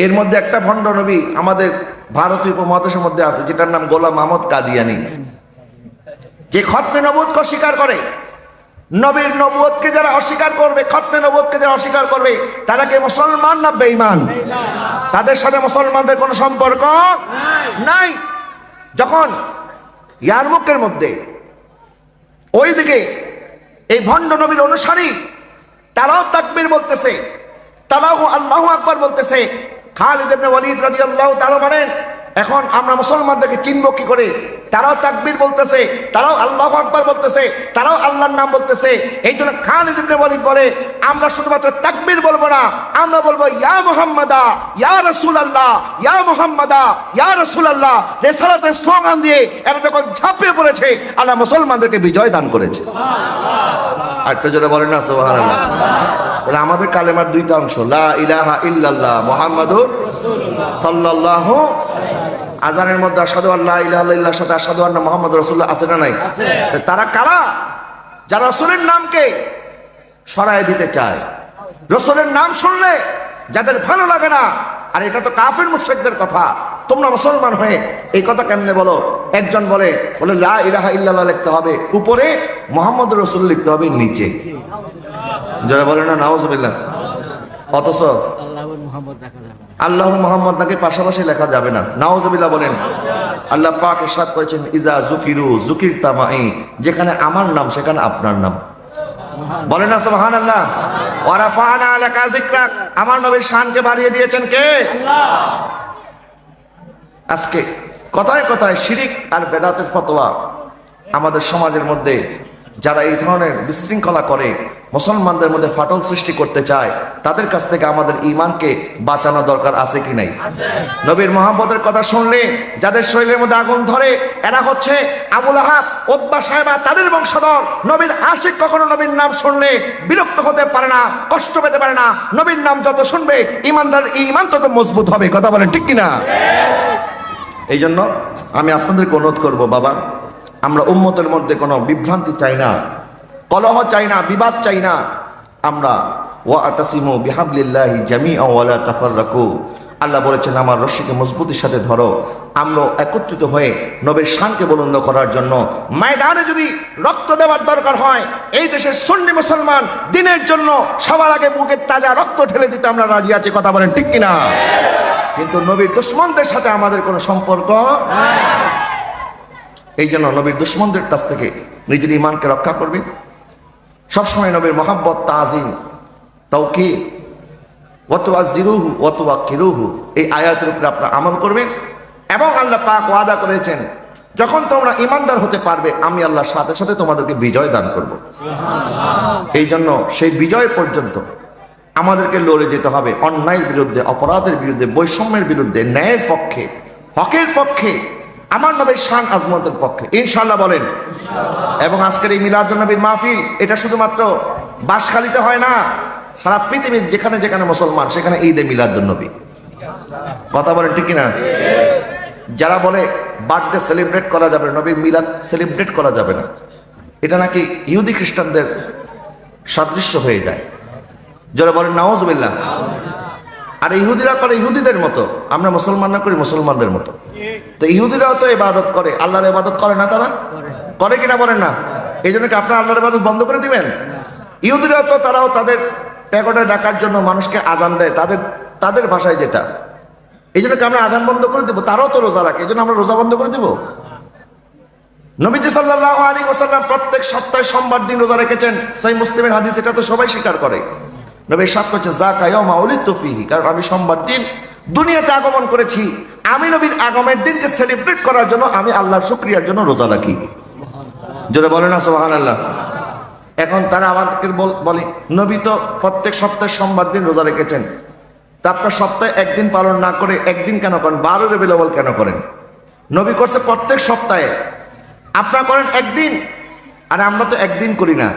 এর মধ্যে একটা ভণ্ড নবী আমাদের ভারতীয় উপমহাদেশের মধ্যে আছে, যেটার নাম গোলাম আহমদ কাদিয়ানী, যে খতমে নবুয়তকে স্বীকার করে। নবীর নবুয়তকে যারা অস্বীকার করবে, খতমে নবুয়তকে যারা অস্বীকার করবে, তারা কি মুসলমান না বেঈমান? তাদের সাথে মুসলমানদের কোনো সম্পর্ক নাই। যখন ইয়ারমুকের মধ্যে ওইদিকে এই ভণ্ড নবীর অনুসারী তারাও তাকবীর বলতেছে, তারাও আল্লাহু আকবার বলতেছে, খালিদ ইবনে ওয়ালিদ রাদিয়াল্লাহু তাআলা বলেন, এখন আমরা মুসলমানদেরকে চিনব কি করে? তারাও তাকবীর বলতেছে, তারাও আল্লাহু আকবার বলতেছে, তারাও আল্লাহর নাম বলতেছে। এই জন্য খালিদ ইবনে ওয়ালিদ বলে, আমরা শুধুমাত্র তাকবীর বলবো না, আমরা বলবো ইয়া মুহাম্মাদা ইয়া রাসূলুল্লাহ, ইয়া মুহাম্মাদা ইয়া রাসূলুল্লাহ। রিসালাতের স্লোগান দিয়ে এরা যখন ঝাঁপিয়ে পড়েছে, আল্লাহ মুসলমানদেরকে বিজয় দান করেছে। আর তো যারা বলেন না সুবহানাল্লাহ। তাহলে আমাদের কালেমার দুইটা অংশ, লা ইলাহা ইল্লাল্লাহ মুহাম্মাদুর রাসূলুল্লাহ সাল্লাল্লাহু। আজানের মধ্যে আশহাদু আল্লা ইলাহা ইল্লাল্লাহর সাথে আশহাদু আন্না মুহাম্মাদুর রাসূলুল্লাহ আছে না নাই? তারা কারা? যারা রাসূলের নামকে সরায় দিতে চায়, রাসূলের নাম শুনলে যাদের ভালো লাগে না। আর এটা তো কাফের মুশরিকদের কথা। তোমরা মুসলমান হয়ে এই কথা কেমনে বলো? একজন বলে লা ইলাহা ইল্লাল্লাহ লিখতে হবে উপরে, মুহাম্মাদুর রাসূল লিখতে হবে নিচে। যারা বলে না নাউজুবিল্লাহ, অথচ আল্লাহ মুহাম্মদ নাকি পাশাপাশি লেখা যাবে না। নাউজুবিল্লাহ বলেন। আল্লাহ পাক ইরশাদ করেছেন, ইজা যুকিরু যুকিরতা মাই, যেখানে আমার নাম সেখানে আপনার নাম। বলেন না সুবহানাল্লাহ। ওয়া রাফা'না লাকা যিকরাক, আমার নবীর শানকে বাড়িয়ে দিয়েছেন কে? আল্লাহ। আজকে কথায় কথায় শিরিক আর বেদাতের ফতোয়া আমাদের সমাজের মধ্যে যারা এই ধরনের বিশৃঙ্খলা করে, মুসলমানদের মধ্যে ফাটল সৃষ্টি করতে চায়, তাদের কাছ থেকে আমাদের ঈমানকে বাঁচানো দরকার আছে কি নাই? নবীর মুহাব্বতের কথা শুনলে যাদের শরীরের মধ্যে আগুন ধরে, এরা হচ্ছে আবু লাহাব, উতবা, সায়বা, তাদের বংশধর। নবীর আশিক কখনো নবীর নাম শুনলে বিরক্ত হতে পারে না, কষ্ট পেতে পারে না। নবীর নাম যত শুনবে ঈমানদার ঈমান তত মজবুত হবে। কথা বলেন ঠিক কিনা? এই জন্য আমি আপনাদেরকে অনুরোধ করবো, বাবা, আমরা উম্মতের মধ্যে কোনো বিভ্রান্তি চাই না, কলহ চাই না, বিবাদ চাই না। আমরা ওয়াতাসিমু বিহাবলিল্লাহি জামিআ ওয়া লা তাফাররাকু, আল্লাহ বলেছেন আমার রশিকে মজবুতির সাথে ধরো। আমরা একত্রিত হয়ে নবীর শানকে বুলন্দ করার জন্য ময়দানে যদি রক্ত দেওয়ার দরকার হয়, এই দেশের সুন্নি মুসলমান দিনের জন্য সবার আগে বুকের তাজা রক্ত ঢেলে দিতে আমরা রাজি আছি। কথা বলেন ঠিক কিনা? কিন্তু নবীর দুশমনদের সাথে আমাদের কোনো সম্পর্ক নাই। এই জন্য নবীর দুশমনদের কাছ থেকে নিজের ঈমানকে রক্ষা করবে। সবসময় নবীর মহাব্বত, তাজিম, তাওকীর, ওয়া তুআযিরুহু ওয়া তুওয়াক্কিরুহু, এই আয়াতের উপরে আপনারা আমল করবেন। এবং আল্লাহ পাক ওয়াদা করেছেন, যখন তোমরা ঈমানদার হতে পারবে, আমি আল্লাহর সাথে সাথে তোমাদেরকে বিজয় দান করব। এই জন্য সেই বিজয় পর্যন্ত আমাদেরকে লড়ে যেতে হবে অন্যায়ের বিরুদ্ধে, অপরাধের বিরুদ্ধে, বৈষম্যের বিরুদ্ধে, ন্যায়ের পক্ষে, হকের পক্ষে, আমার নবীর শান আজমতের পক্ষে, ইনশাআল্লাহ বলেন। এবং আজকের এই মিলাদুন নবীর মাহফিল, এটা শুধুমাত্র বাঁশখালীতে হয় না, সারা পৃথিবীর যেখানে যেখানে মুসলমান সেখানে ঈদে মিলাদুন নবী। কথা বলেন ঠিক কিনা? যারা বলে বার্থডে সেলিব্রেট করা যাবে না, নবীর মিলাদ সেলিব্রেট করা যাবে না, এটা নাকি ইহুদি খ্রিস্টানদের সাদৃশ্য হয়ে যায়। যারা বলেন নাউজুবিল্লাহ। আর ইহুদিরা করে ইহুদিদের মতো, আমরা মুসলমানরা করি মুসলমানদের মতো। তো ইহুদিরাও তো ইবাদত করে, আল্লাহর ইবাদত করে না? তারা করে কিনা বলেন না? এই জন্য কি আপনারা আল্লাহর ইবাদত বন্ধ করে দিবেন? ইহুদিরাও তো, তারাও তাদের প্যাগোডায় ডাকার জন্য মানুষকে আজান দেয়, তাদের ভাষায় যেটা। এই জন্য কি আমরা আজান বন্ধ করে দেবো? তারাও তো রোজা রাখে, এই জন্য আমরা রোজা বন্ধ করে দেবো? নবীজি সাল্লাল্লাহু আলাইহি ওয়াসাল্লাম প্রত্যেক সপ্তাহে সোমবার দিন রোজা রেখেছেন, সহিহ মুসলিমের হাদিস, এটা তো সবাই স্বীকার করে। নবী সাত করছে যাকা ইয়াউমা উলিদতু ফীহি, কারণ আমি সোমবার দিন দুনিয়াতে আগমন করেছি, আমি নবীর আগমনের দিনকে সেলিব্রেট করার জন্য, আমি আল্লাহর শুকরিয়ার জন্য রোজা রাখি। জোরে বলে না সুবহানাল্লাহ। এখন তারা আমাদেরকে বলে নবী তো প্রত্যেক সপ্তাহে সোমবার দিন রোজা রেখেছেন, তা আপনার সপ্তাহে একদিন পালন না করে একদিন কেন করেন? 12 রবিউল আউয়াল কেন করেন? নবী করছে প্রত্যেক সপ্তাহে, আপনারা করেন একদিন, আর আমরা তো একদিন করি না।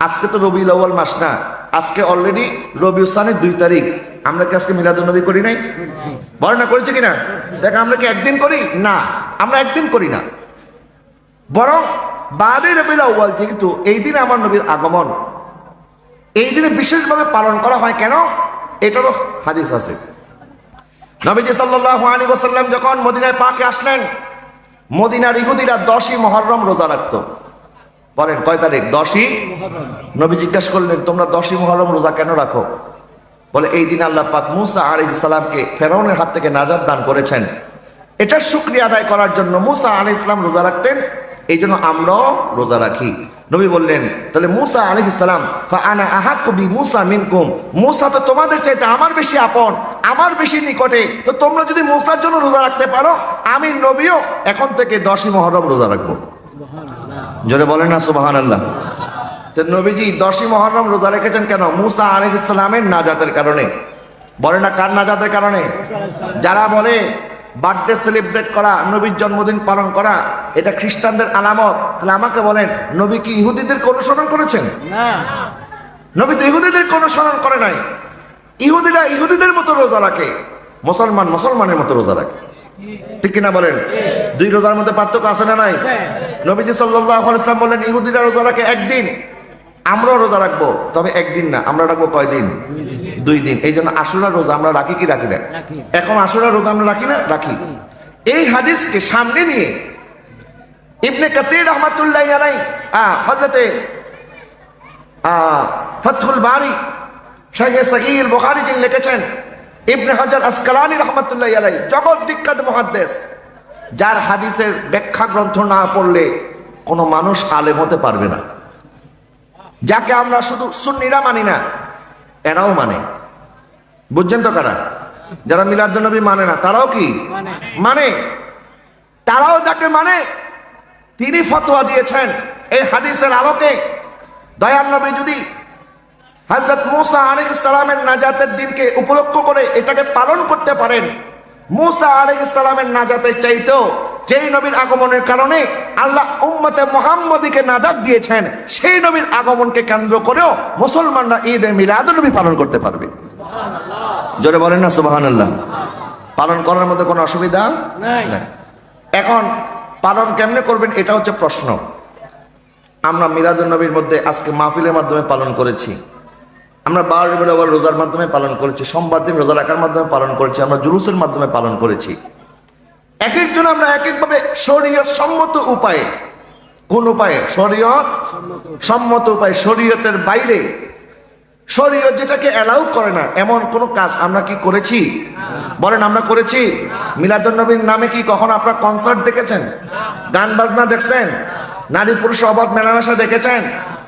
আজকে তো রবিউল আউয়াল মাস না, আজকে অলরেডি রবিউল সানির 2 তারিখ। আমরা কি আজকে মিলাদুন নবী করি নাই? বলেন না, করেছি কিনা? দেখ, আমরা কি একদিন করি? না, আমরা একদিন করি না, বরং 12 রবিউল আউয়াল যেহেতু এই দিনে আমার নবীর আগমন, এই দিনে বিশেষভাবে পালন করা হয়। কেন? এটারও হাদিস আছে। নবীজি সাল্লাল্লাহু আলাইহি ওয়াসাল্লাম যখন মদিনায় পাকে আসলেন, মদিনার ইহুদিরা 10ই মুহররম রোজা রাখতো। বলেন কয় তারিখ? 10ই নবী জিজ্ঞাসা করলেন তোমরা 10ই মুহররম রোজা কেন রাখো? বলে এই দিন আল্লাহ পাক মুসা আলাইহিস সালামকে ফেরাউনের হাত থেকে নাজাত দান করেছেন, এটার শুকরিয়া আদায় করার জন্য মুসা আলাইহিস সালাম রোজা রাখতেন, এই জন্য আমরাও রোজা রাখি। নবী বললেন তাহলে মুসা আলাইহিস সালাম ফা আনা আহাক্কু বি মুসা মিনকুম, মুসা তো তোমাদের চাইতে আমার বেশি আপন, আমার বেশি নিকটে, তো তোমরা যদি মুসার জন্য রোজা রাখতে পারো, আমি নবীও এখন থেকে 10ই মুহররম রোজা রাখবো। জোরে বলেন না সুবহানাল্লাহ। তো নবীজি 10ই মুহররম রোজা রেখেছেন কেন? মুসা আলাইহিস সালামের নাজাতের কারণে। বলে না কার নাজাতের কারণে? যারা বলে বার্থডে সেলিব্রেট করা, নবীর জন্মদিন পালন করা এটা খ্রিস্টানদের আলামত, তাহলে আমাকে বলেন নবী কি ইহুদিদেরকে অনুসরণ করেছেন? না, নবী তো ইহুদিদেরকে অনুসরণ করে নাই। ইহুদিরা ইহুদিদের মতো রোজা রাখে, মুসলমান মুসলমানের মতো রোজা রাখে, ঠিক কিনা বলেন? দুই রোজার মধ্যে পার্থক্য আছে না নাই? নবীজি সাল্লাল্লাহু আলাইহি ওয়াসাল্লাম বলেন ইহুদিরা রোজা রাখে একদিন, আমরাও রোজা রাখবো, তবে একদিন না, আমরা রাখবো কয়দিন? 2 দিন। এই জন্য আশুরা রোজা আমরা রাখি কি রাখি না? এখন আশুরা রোজা আমরা রাখি না? রাখি। এই হাদিসকে সামনে নিয়ে ইবনে কাসির রাহমাতুল্লাহি আলাইহি হযরতে ফাতহুল বারি শাইখ সগীর বুখারী যিনি লিখেছেন, ইবনে হাজার আসকালানী রাহমাতুল্লাহি আলাইহি জগৎ বিখ্যাত মুহাদ্দিস, যার হাদিসের ব্যাখ্যা গ্রন্থ না পড়লে কোনো মানুষ আলেম হতে পারবে না। যাকে আমরা শুধু সুন্নিরা মানি না, এরাও মানে। বুঝছেন তো কারা? যারা মিলাদুন নবী মানে না তারাও কি মানে? তারাও যাকে মানে তিনি ফতোয়া দিয়েছেন এই হাদিসের আলোকে, দয়াল নবী যদি হযরত মুসা আলাইহিস সালামের নাজাতের দিনকে উপলক্ষ করে এটাকে পালন করতে পারেন, মুসা আলাইহিস সালামের নাজাতের চাইতেও যেই নবীর আগমনের কারণে আল্লাহ উম্মতে মুহাম্মদীকে নাজাত দিয়েছেন, সেই নবীর আগমনকে কেন্দ্র করেও মুসলমানরা ঈদে মিলাদুন নবী পালন করতে পারবে। সুবহানাল্লাহ, জোরে বলেন না সুবহানাল্লাহ। পালন করার মধ্যে কোনো অসুবিধা নাই। এখন পালন কেমনে করবেন এটা হচ্ছে প্রশ্ন। আমরা মিলাদুন নবীর মধ্যে আজকে মাহফিলের মাধ্যমে পালন করেছি, আমরা 12 রবিউল আউয়াল রোজার মাধ্যমে পালন করেছি, সোমবার দিন রোজা রাখার মাধ্যমে পালন করেছি, আমরা জুলুসের মাধ্যমে পালন করেছি। এক একজন আমরা এক একভাবে শরীয়ত সম্মত উপায়ে, কোন উপায়ে? শরীয়ত সম্মত উপায়ে, শরীয়তের বাইরে, শরীয়ত যেটাকে অ্যালাউ করে না এমন কোন কাজ আমরা কি করেছি? বলেন আমরা করেছি? মিলাদুন নবীর নামে কি কখনো আপনারা কনসার্ট দেখেছেন? গান বাজনা দেখছেন? নারী পুরুষ অবাধ মেলামেশা দেখেছেন?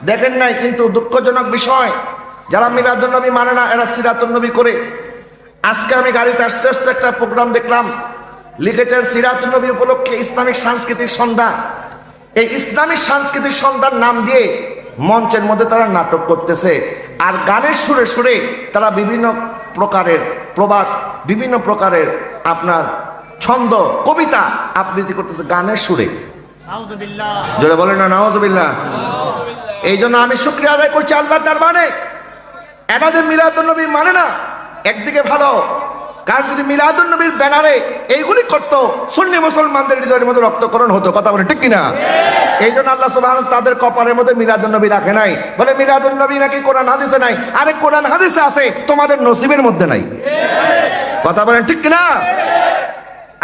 দেখেন নাই। কিন্তু দুঃখজনক বিষয়, যারা মিলাদুন নবী মানে না এরা সিরাতুন নবী করে। আজকে আমি গাড়িতে আসতে আসতে একটা প্রোগ্রাম দেখলাম, লিখেছেন সিরাতুন নবী উপলক্ষে ইসলামিক সাংস্কৃতিক সন্ধ্যা। এই ইসলামিক সাংস্কৃতিক সন্ধ্যার নাম দিয়ে মঞ্চের মধ্যে তারা নাটক করতেছে, আর গানের সুরে সুরে তারা বিভিন্ন প্রকারের প্রবাদ, বিভিন্ন প্রকারের আপনার ছন্দ, কবিতা আবৃত্তি করতেছে গানের সুরে। জোরে বলেন না নাউজুবিল্লাহ। এই জন্য আমি শুকরিয়া আদায় করছি আল্লাহর দরবারে, এরা যে মিলাদুন নবী মানে না একদিকে ভালো, কারণ যদি মিলাদুন নবীর ব্যানারে এইগুলি করতো সুন্নি মুসলমানদের হৃদয়ের মধ্যে রক্তকরণ হতো। কথা বলে ঠিক কিনা? এই জন্য আল্লাহ সুবহানাহু ওয়া তাআলা তাদের কপালের মধ্যে মিলাদুন নবী রাখে নাই। বলে মিলাদুন নবী নাকি কোরআন হাদিসে নাই। আরে কোরআন হাদিসে আছে, তোমাদের নসিবের মধ্যে নাই। কথা বলেন ঠিক কিনা?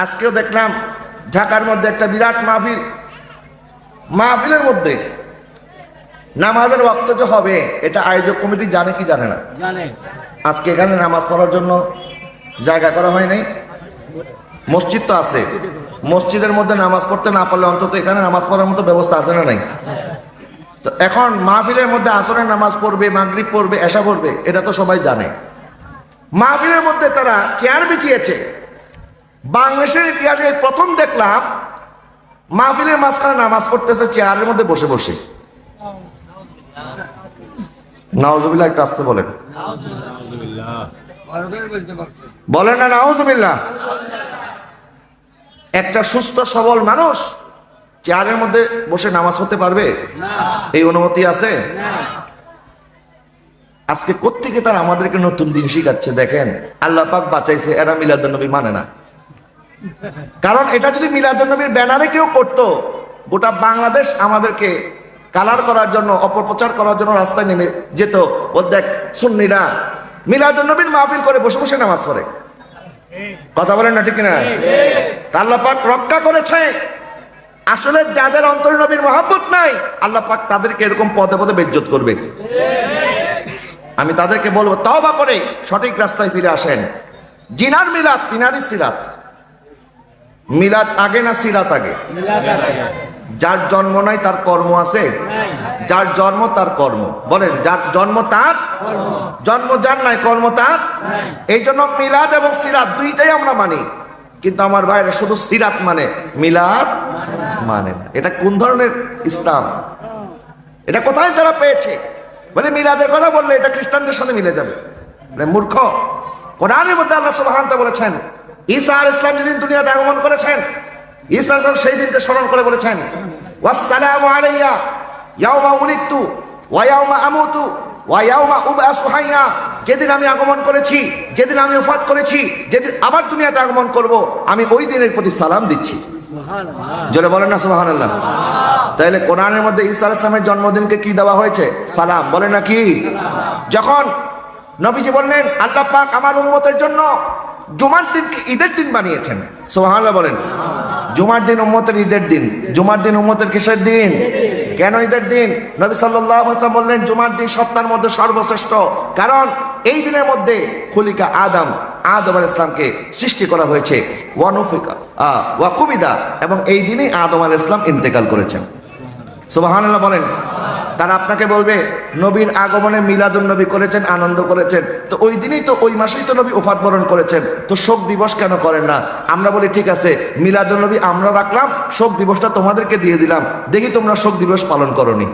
আজকেও দেখলাম ঢাকার মধ্যে একটা বিরাট মাহফিল, মাহফিলের মধ্যে নামাজের ওয়াক্ত যে হবে এটা আয়োজক কমিটি জানে কি জানে না? জানে। আজকে এখানে নামাজ পড়ার জন্য জায়গা করা হয় নাই। মসজিদ তো আছে, মসজিদের মধ্যে নামাজ পড়তে না পারলে অন্তত এখানে নামাজ পড়ার মতো ব্যবস্থা আছে না নাই? তো এখন মাহফিলের মধ্যে আসরের নামাজ পড়বে, মাগরিব পড়বে, এশা পড়বে, এটা তো সবাই জানে। মাহফিলের মধ্যে তারা চেয়ার বিছিয়েছে। বাংলাদেশের ইতিহাসে প্রথম দেখলাম মাহফিলের মাঝখানে নামাজ পড়তেছে চেয়ারের মধ্যে বসে বসে। নাউজুবিল্লাহ, একটু আসতে বলেন। বলেন না নাউজুবিল্লাহ। একটা সুস্থ সবল মানুষ চেয়ারের মধ্যে বসে নামাজ পড়তে পারবে? এই অনুমতি আছে? আজকে কোত্থেকে তারা আমাদেরকে নতুন দিন শিখাচ্ছে। দেখেন আল্লাহ পাক বাঁচাইছে, এরা মিলাদুন নবী মানে না। কারণ এটা যদি মিলাদুন নবীর ব্যানারে কেউ করতো, গোটা বাংলাদেশ আমাদেরকে কালার করার জন্য, অপপ্রচার করার জন্য রাস্তায় নেমে যেত। ও দেখ সুন্নিরা মিলাদুন নবীর মাহফিল করে বসে বসে নামাজ পড়ে। কথা বলেন না ঠিক কিনা? আল্লাহ পাক রক্ষা করেছে। আসলে যাদের অন্তরে নবীর মহব্বত নাই, আল্লাহ পাক তাদেরকে এরকম পদে পদে বেজ্জত করবে। আমি তাদেরকে বলবো, তওবা করে সঠিক রাস্তায় ফিরে আসেন। জিনার মিলাদ তিনারই সিরাত। মিলাদ আগে না সিরাত আগে? যার জন্ম নাই তার কর্ম আছে? যার জন্ম তার কর্ম। বলেন, যার জন্ম তার জন্ম, যার নাই কর্ম তার। এই জন্য মিলাদ এবং সিরাত দুইটাই আমরা মানি, কিন্তু আমার ভাইরা শুধু সিরাত মানে, মিলাদ মানে না। এটা কোন ধরনের ইসলাম? এটা কোথায় তারা পেয়েছে? মানে মিলাদের কথা বললে এটা খ্রিস্টানদের সাথে মিলে যাবে। মানে মূর্খ। কোরআনের মধ্যে আল্লাহ সুবহানাহু ওয়া তাআলা বলেছেন, ঈসা আলাইহিস সালাম যেদিন দুনিয়াতে আগমন করেছেন, ঈসা আলাইহিস সালাম সেই দিনকে স্মরণ করে বলেছেন, ওয়াসসালামু আলাইয়া ইয়াউমা উলিদতু ওয়া ইয়াউমা আমুতু ওয়া ইয়াউমা উবআসু হাইয়া। যেদিন আমি আগমন করেছি, যেদিন আমি ওফাত করেছি, যেদিন আবার দুনিয়াতে আগমন করব, আমি ওই দিনের প্রতি সালাম দিচ্ছি। জোরে বলেন না সুবহানাল্লাহ। তাইলে কোরআনের মধ্যে ঈসা আলাইহিস সালামের জন্মদিনকে কি দেওয়া হয়েছে? সালাম। বলেন না কি? যখন নবীজি বললেন, আল্লাহ পাক আমার উম্মতের জন্য জুমার দিনকে ঈদের দিন বানিয়েছেন। সুবহানাল্লাহ বলেন। জুমার দিন উম্মতের ঈদের দিন। জুমার দিন উম্মতের কিসের দিন? কেন ঈদের দিন? নবী সাল্লাল্লাহু আলাইহি ওয়াসাল্লাম বললেন, জুমার দিন সপ্তাহের মধ্যে সর্বশ্রেষ্ঠ, কারণ এই দিনের মধ্যে খুলিকা আদম আলাইহিস সালামকে সৃষ্টি করা হয়েছে, ওয়া কুবিদা, এবং এই দিনই আদম আলাইহিস সালাম ইন্তেকাল করেছেন। সুবহানাল্লাহ বলেন। তারা আপনাকে বলবে, নবীর আগমনে মিলাদুন নবী করেছেন, আনন্দ করেছেন, তো ওই দিনই তো, ওই মাসেই তো নবী ওফাত বরণ করেছেন, তো শোক দিবস কেন করেন না? আমরা বলি, ঠিক আছে, মিলাদুন নবী আমরা রাখলাম, শোক দিবসটা তোমাদেরকে দিয়ে দিলাম, দেখি তোমরা শোক দিবস পালন করনি।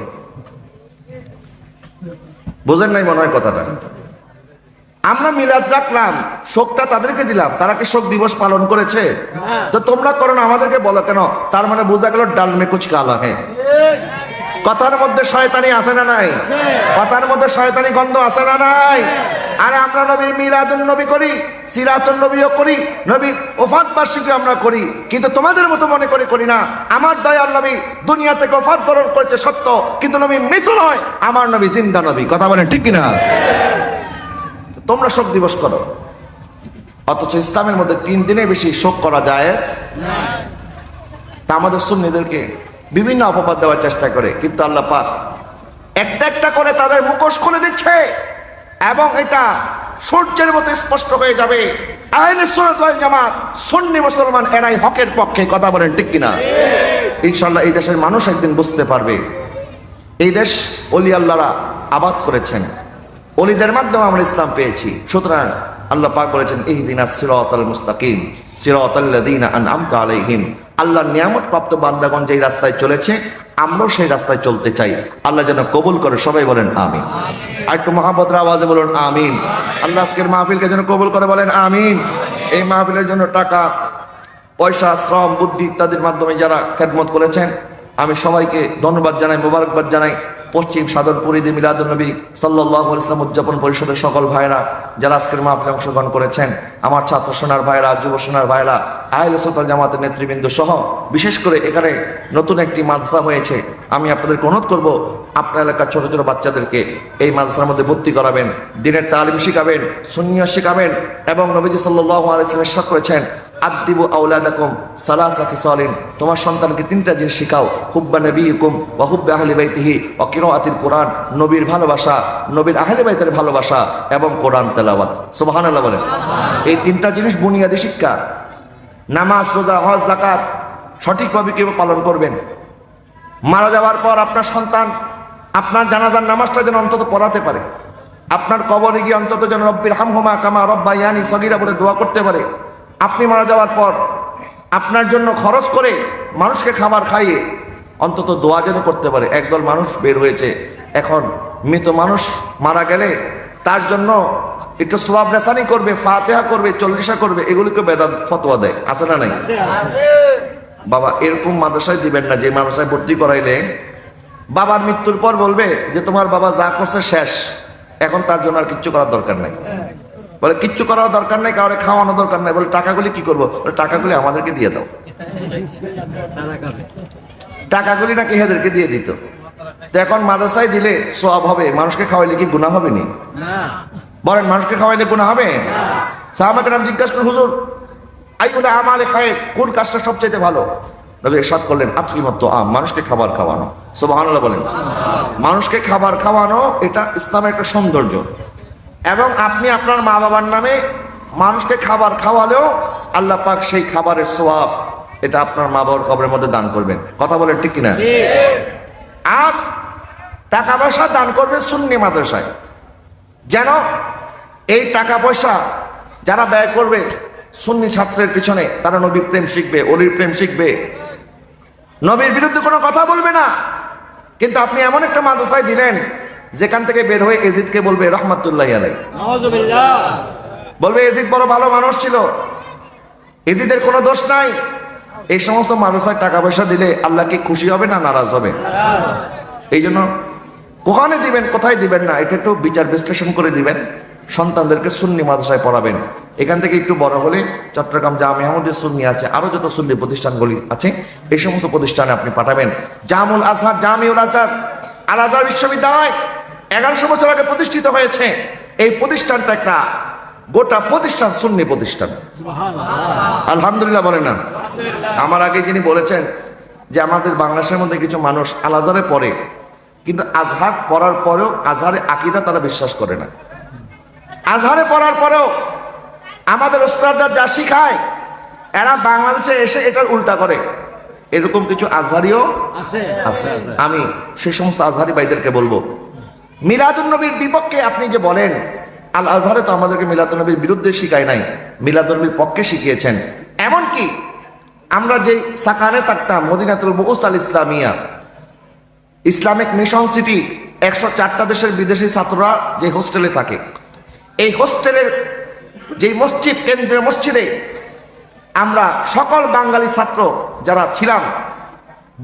বুঝেন নাই মনে হয় কথাটা? আমরা মিলাদ রাখলাম, শোকটা তাদেরকে দিলাম, তারা কি শোক দিবস পালন করেছে? তো তোমরা করো না, আমাদেরকে বলো কেন? তার মানে বোঝা গেল ডাল মে কুছ কালা হ্যাঁ। কথার মধ্যে শয়তানি আছে না নাই? কথার মধ্যে শয়তানি গন্ধ আছে না নাই? আরে আমরা নবীর মিলাদুন নবী করি, সিরাতুন নবীও করি, নবীর ওফাত বার্ষিকী আমরা করি, কিন্তু তোমাদের মতো মনে করে করি না। আমার দয়াল নবী দুনিয়া থেকে ওফাত বরণ করেছে সত্য, কিন্তু নবী মৃত নয়, আমার নবী জিন্দা নবী। কথা বলেন ঠিক কিনা? তোমরা শোক দিবস করো, অথচ ইসলামের মধ্যে 3 দিনের বেশি শোক করা জায়েজ না। তা আমাদের সুন্নিদেরকে বিভিন্ন অপবাদ দেওয়ার চেষ্টা করে, কিন্তু আল্লাহ পাক একটা একটা করে তাদের মুখোশ খুলে দিচ্ছে, এবং এটা সূর্যের মতো স্পষ্ট হয়ে যাবে, আহলে সুন্নাত ওয়াল জামাত সুন্নি মুসলমান এরাই হকের পক্ষে। কথা বলেন ঠিক কিনা? ইনশাআল্লাহ এই দেশের মানুষ একদিন বুঝতে পারবে, এই দেশ ওলি আল্লাহরা আবাদ করেছেন, ওলিদের মাধ্যমে আমরা ইসলাম পেয়েছি। সুতরাং আল্লাহ পাক বলেছেন, ইহদিনাস সিরাতাল মুস্তাকিম সিরাতাল্লাযীনা আন'আমতা আলাইহিম। আল্লাহর নিয়ামত প্রাপ্ত বান্দাগণ যেই রাস্তায় চলেছে, আমরাও সেই রাস্তায় চলতে চাই। আল্লাহ যেন কবুল করে, সবাই বলেন আমিন। আর একটু মহাব্বতের আওয়াজে বলুন আমিন। আল্লাহ আজকের মাহফিলকে যেন কবুল করে, বলেন আমিন। এই মাহফিলের জন্য টাকা পয়সা, শ্রম, বুদ্ধি ইত্যাদির মাধ্যমে যারা খেদমত করেছেন, আমি সবাইকে ধন্যবাদ জানাই, মোবারকবাদ জানাই। পশ্চিম সাদরপুর ঈদে মিলাদুন নবী সাল্লাল্লাহু আলাইহি ওয়াসাল্লাম উদযাপন পরিষদের সকল ভাইরা যারা আজকের মাহফিলে অংশগ্রহণ করেছেন, আমার ছাত্র সোনার ভাইরা, যুব সোনার ভাইরা, আহলে সুন্নাত ওয়াল জামাতের নেতৃবৃন্দ সহ, বিশেষ করে এখানে নতুন একটি মাদ্রাসা হয়েছে, আমি আপনাদেরকে অনুরোধ করব, আপনার এলাকার ছোট ছোট বাচ্চাদেরকে এই মাদ্রাসার মধ্যে ভর্তি করাবেন, দিনের তালিম শিখাবেন, সুন্নিয়ত শিখাবেন, এবং নবীজি সাল্লাল্লাহু আলাইহি ওয়াসাল্লাম ইরশাদ করেছেন, আদিবু আওলাদাকুম সালাসা খিসালিন, তোমার সন্তানকে 3টা জিনিস শিখাও, হুব্বা নবিয়িকুম ওয়া হুব্বা আহলি বাইতিহি ওয়া কিরাআতিল কুরআন, নবীর ভালোবাসা, নবীর আহলে বাইতের ভালোবাসা, এবং কোরআন তেলাওয়াত। সুবহানাল্লাহ বলেন। এই 3টা জিনিস বুনিয়াদি শিক্ষা। নামাজ, রোজা, হজ, যাকাত সঠিকভাবে কিভাবে পালন করবেন। মারা যাওয়ার পর আপনার সন্তান আপনার জানাজার নামাজটা যেন অন্তত পড়াতে পারে, আপনার কবরে গিয়ে অন্তত যেন রব্বির হামহুমা কামা রব্বায়ানি সগীরা বলে দোয়া করতে পারে। আপনি মারা যাওয়ার পর আপনার জন্য খরচ করে মানুষকে খাবার খাইয়ে অন্তত দোয়া যেন করতে পারে। একদল মানুষ বের হয়েছে এখন, মৃত মানুষ মারা গেলে তার জন্য একটু সওয়াব রেসানি করবে, ফাতিহা করবে, 40 করবে, এগুলিকে বেদাত ফতোয়া দেয়। আছে না নাই? বাবা, এরকম মাদ্রাসায় দিবেন না যে মাদ্রাসায় ভর্তি করাইলে বাবার মৃত্যুর পর বলবে যে তোমার বাবা যা করছে শেষ, এখন তার জন্য আর কিচ্ছু করার দরকার নাই। বলে কিচ্ছু করার দরকার নাই, কাউরে খাওয়ানো দরকার নাই। বলে টাকাগুলি কি করবো? টাকাগুলি আমাদেরকে দিয়ে দাও। টাকাগুলি নাকি এদেরকে দিয়ে দিত। তো এখন মাদ্রাসায় দিলে সওয়াব হবে, মানুষকে খাওয়াইলে কি গুনাহ হবে নি? বলেন, মানুষকে খাওয়াইলে গুনাহ হবে? সাহাবায়ে কেরাম জিজ্ঞাসা করেন, হুজুর আইউল আমালে খায়র, কোন কাজটা সবচেয়ে ভালো? নবী ইরশাদ করলেন আতইমাত আম, মানুষকে খাবার খাওয়ানো। সুবহানাল্লাহ বলেন। মানুষকে খাবার খাওয়ানো এটা ইসলামের একটা সৌন্দর্য। এবং আপনি আপনার মা বাবার নামে মানুষকে খাবার খাওয়ালেও আল্লাহ পাক সেই খাবারের সওয়াব এটা আপনার মা বাবার কবরের মধ্যে দান করবেন। কথা বলেন ঠিক কিনা? আর টাকা পয়সা দান করবে সুন্নি মাদ্রাসায়, যেন এই টাকা পয়সা যারা ব্যয় করবে সুন্নি ছাত্রের পিছনে, তারা নবীর প্রেম শিখবে, অলির প্রেম শিখবে, নবীর বিরুদ্ধে কোনো কথা বলবে না। কিন্তু আপনি এমন একটা মাদ্রাসায় দিলেন যেখান থেকে বের হয়ে এজিদকে বলবে রহমাতুল্লাহি আলাইহি, বলবে এজিদ বড় ভালো মানুষ ছিল, এজিদের কোনো দোষ নাই। এই সমস্ত মাদ্রাসায় টাকা পয়সা দিলে আল্লাহ কি খুশি হবে না নারাজ হবে? এই জন্য কোখানে দিবেন কোথায় দিবেন না এটা একটু বিচার বিশ্লেষণ করে দিবেন। সন্তানদেরকে সুন্নি মাদ্রাসায় পড়াবেন। এখান থেকে একটু বড় হলে চট্টগ্রাম জামিয়া আহমদিয়া সুন্নি আছে, আরো যত সুন্নি প্রতিষ্ঠানগুলি আছে এই সমস্ত প্রতিষ্ঠানে আপনি পাঠাবেন। জামুল আজহার, জামিউল আজহার, আল আজহার বিশ্ববিদ্যালয় 1100 বছর আগে প্রতিষ্ঠিত হয়েছে। এই প্রতিষ্ঠানটা একটা গোটা প্রতিষ্ঠান সুন্নি প্রতিষ্ঠান। আলহামদুলিল্লাহ বলেন না? আমার আগে যিনি বলেছেন যে আমাদের বাংলাদেশের মধ্যে কিছু মানুষ আল আজহারে পড়ে, কিন্তু আজহার পড়ার পরেও আজহারে আকীদা তারা বিশ্বাস করে না। আজহারে পড়ার পরেও আমাদের ওস্তাদরা যা শিখায় এরা বাংলাদেশে এসে এটার উল্টা করে। এরকম কিছু আজহারিও আছে। আমি সেই সমস্ত আজহারি ভাইদেরকে বলবো, মিলাদুন নবীর বিপক্ষে আপনি যে বলেন, আল আজহারে তো আমাদেরকে মিলাদুন নবীর বিরুদ্ধে শিখায় নাই, মিলাদুন নবীর পক্ষে শিখিয়েছেন। এমনকি আমরা যে সাকানে থাকতাম মদিনাতুল বুউস আল ইসলামিয়া, ইসলামিক মিশন সিটি, 104টা দেশের বিদেশি ছাত্ররা যে হোস্টেলে থাকে, এই হোস্টেলের যে মসজিদ, কেন্দ্রীয় মসজিদে আমরা সকল বাঙালি ছাত্র যারা ছিলাম,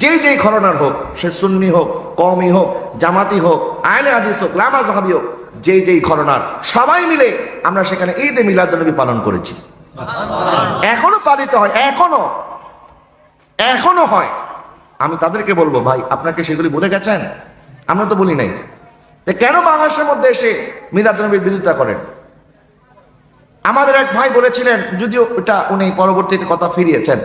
যেই ঘরানার হোক, সে সুন্নি হোক, কওমি হোক, জামাতি হোক, আহলে হাদিস হোক, লামাযহাবি হোক, যেই ঘরানার, সবাই মিলে আমরা সেখানে ঈদে মিলাদুন্নবী পালন করেছি। এখনো পালিত হয়, এখনো হয়। আমি তাদেরকে বলবো, ভাই আপনাকে সেগুলি বলে গেছেন? আমরা তো বলি নাই। কেন বাংলাদেশের মধ্যে এসে মিলাদুন্নবীর বিরোধিতা করেন? আমাদের এক ভাই বলেছিলেন, যদিও এটা উনি পরবর্তীতে কথা ফিরিয়েছেন,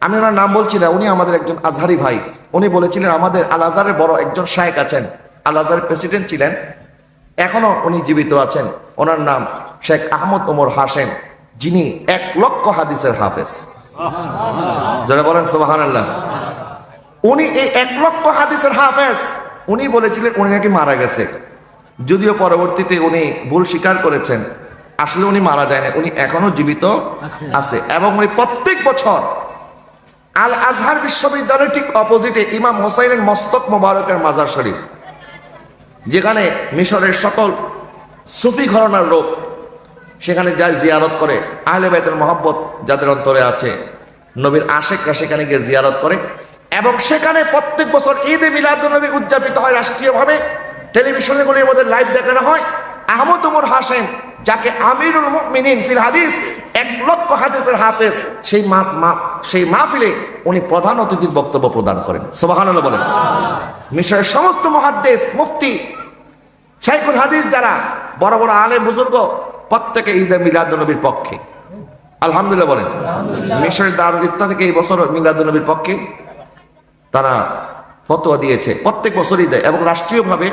আমি ওনার নাম বলছি না, উনি আমাদের একজন আজহারি ভাই। উনি বলেছিলেন আমাদের আল আজহারের বড় একজন শায়েখ আছেন, আল আজহারের প্রেসিডেন্ট ছিলেন, এখনো উনি জীবিত আছেন। ওনার নাম শেখ আহমদ ওমর হাশেম, যিনি 1 লক্ষ হাদিসের হাফেজ। যারা বলেন সুবহানাল্লাহ। উনি এই 1 লক্ষ হাদিসের হাফেজ, উনি বলেছিলেন উনি নাকি মারা গেছে। যদিও পরবর্তীতে উনি ভুল স্বীকার করেছেন, আসলে উনি মারা যায় না, উনি এখনো জীবিত আছে। এবং উনি প্রত্যেক বছর আল আজহার বিশ্ববিদ্যালয়ের ঠিক অপোজিটে ইমাম হোসাইনের মস্তক মোবারকের মাজার শরীফ, যেখানে মিশরের সকল সুফি ঘরানার লোক সেখানে যায় জিয়ারত করে, আহলে বাইতের মহব্বত যাদের অন্তরে আছে, নবীর আশেকরা সেখানে গিয়ে জিয়ারত করে। এবং সেখানে প্রত্যেক বছর ঈদে মিলাদুন্নবী উদযাপিত হয় রাষ্ট্রীয়ভাবে, টেলিভিশনগুলির মধ্যে লাইভ দেখানো হয়। আহমদ ওমর হাশেম, যাকে আমিরুল মুমিনিন ফিল হাদিস, 1 লক্ষ হাদিসের হাফেজ, সেই মাহফিলে উনি প্রধান অতিথির বক্তব্য প্রদান করেন। সুবহানাল্লাহ বলেন। মিশরের সমস্ত মুহাদ্দিস, মুফতি, শাইখুল হাদিস যারা বড় বড় আলেম বুজুর্গ, প্রত্যেকে ঈদে মিলাদুন্নবীর পক্ষে। আলহামদুলিল্লাহ বলেন। মিশরের দারুল ইফতা থেকে এই বছর মিলাদুন্নবীর পক্ষে তারা ফতোয়া দিয়েছে, প্রত্যেক বছরই দেয়। এবং রাষ্ট্রীয়ভাবে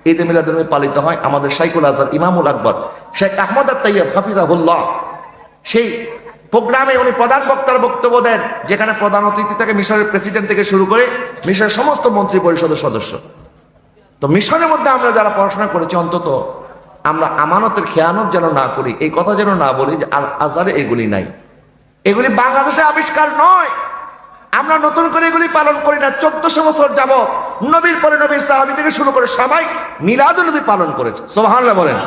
ঈদে মিলাদুন্নবী পালিত হয়। আমাদের শাইখুল আজহার ইমামুল আকবর শেখ আহমদ আত-তাইয়্যিব হাফিজাহুল্লাহ, সেই প্রোগ্রামে উনি প্রধান বক্তার বক্তব্য দেন, যেখানে প্রধান অতিথি থাকে মিশরের প্রেসিডেন্ট থেকে শুরু করে মিশরের সমস্ত মন্ত্রী পরিষদের সদস্য। তো মিশরের মধ্যে আমরা যারা পড়াশোনা করেছি, অন্তত আমরা আমানতের খেয়ানত যেন না করি, এই কথা যেন না বলি যে আল আজহারে এগুলি নাই। এগুলি বাংলাদেশে আবিষ্কার নয়, আমরা নতুন করে এগুলি পালন করি না। 1400 বছর যাবত নবীর পরে নবীর সাহাবী থেকে শুরু করে সবাই মিলাদুন্নবী পালন করেছে। সুবহানাল্লাহ বলেন।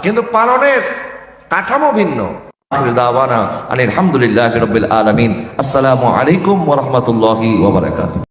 কিন্তু পালনের কাঠামো ভিন্ন। আলহামদুলিল্লাহি রাব্বিল আলামিন। আসসালামু আলাইকুম ওয়া রাহমাতুল্লাহি ওয়া বারাকাতুহু।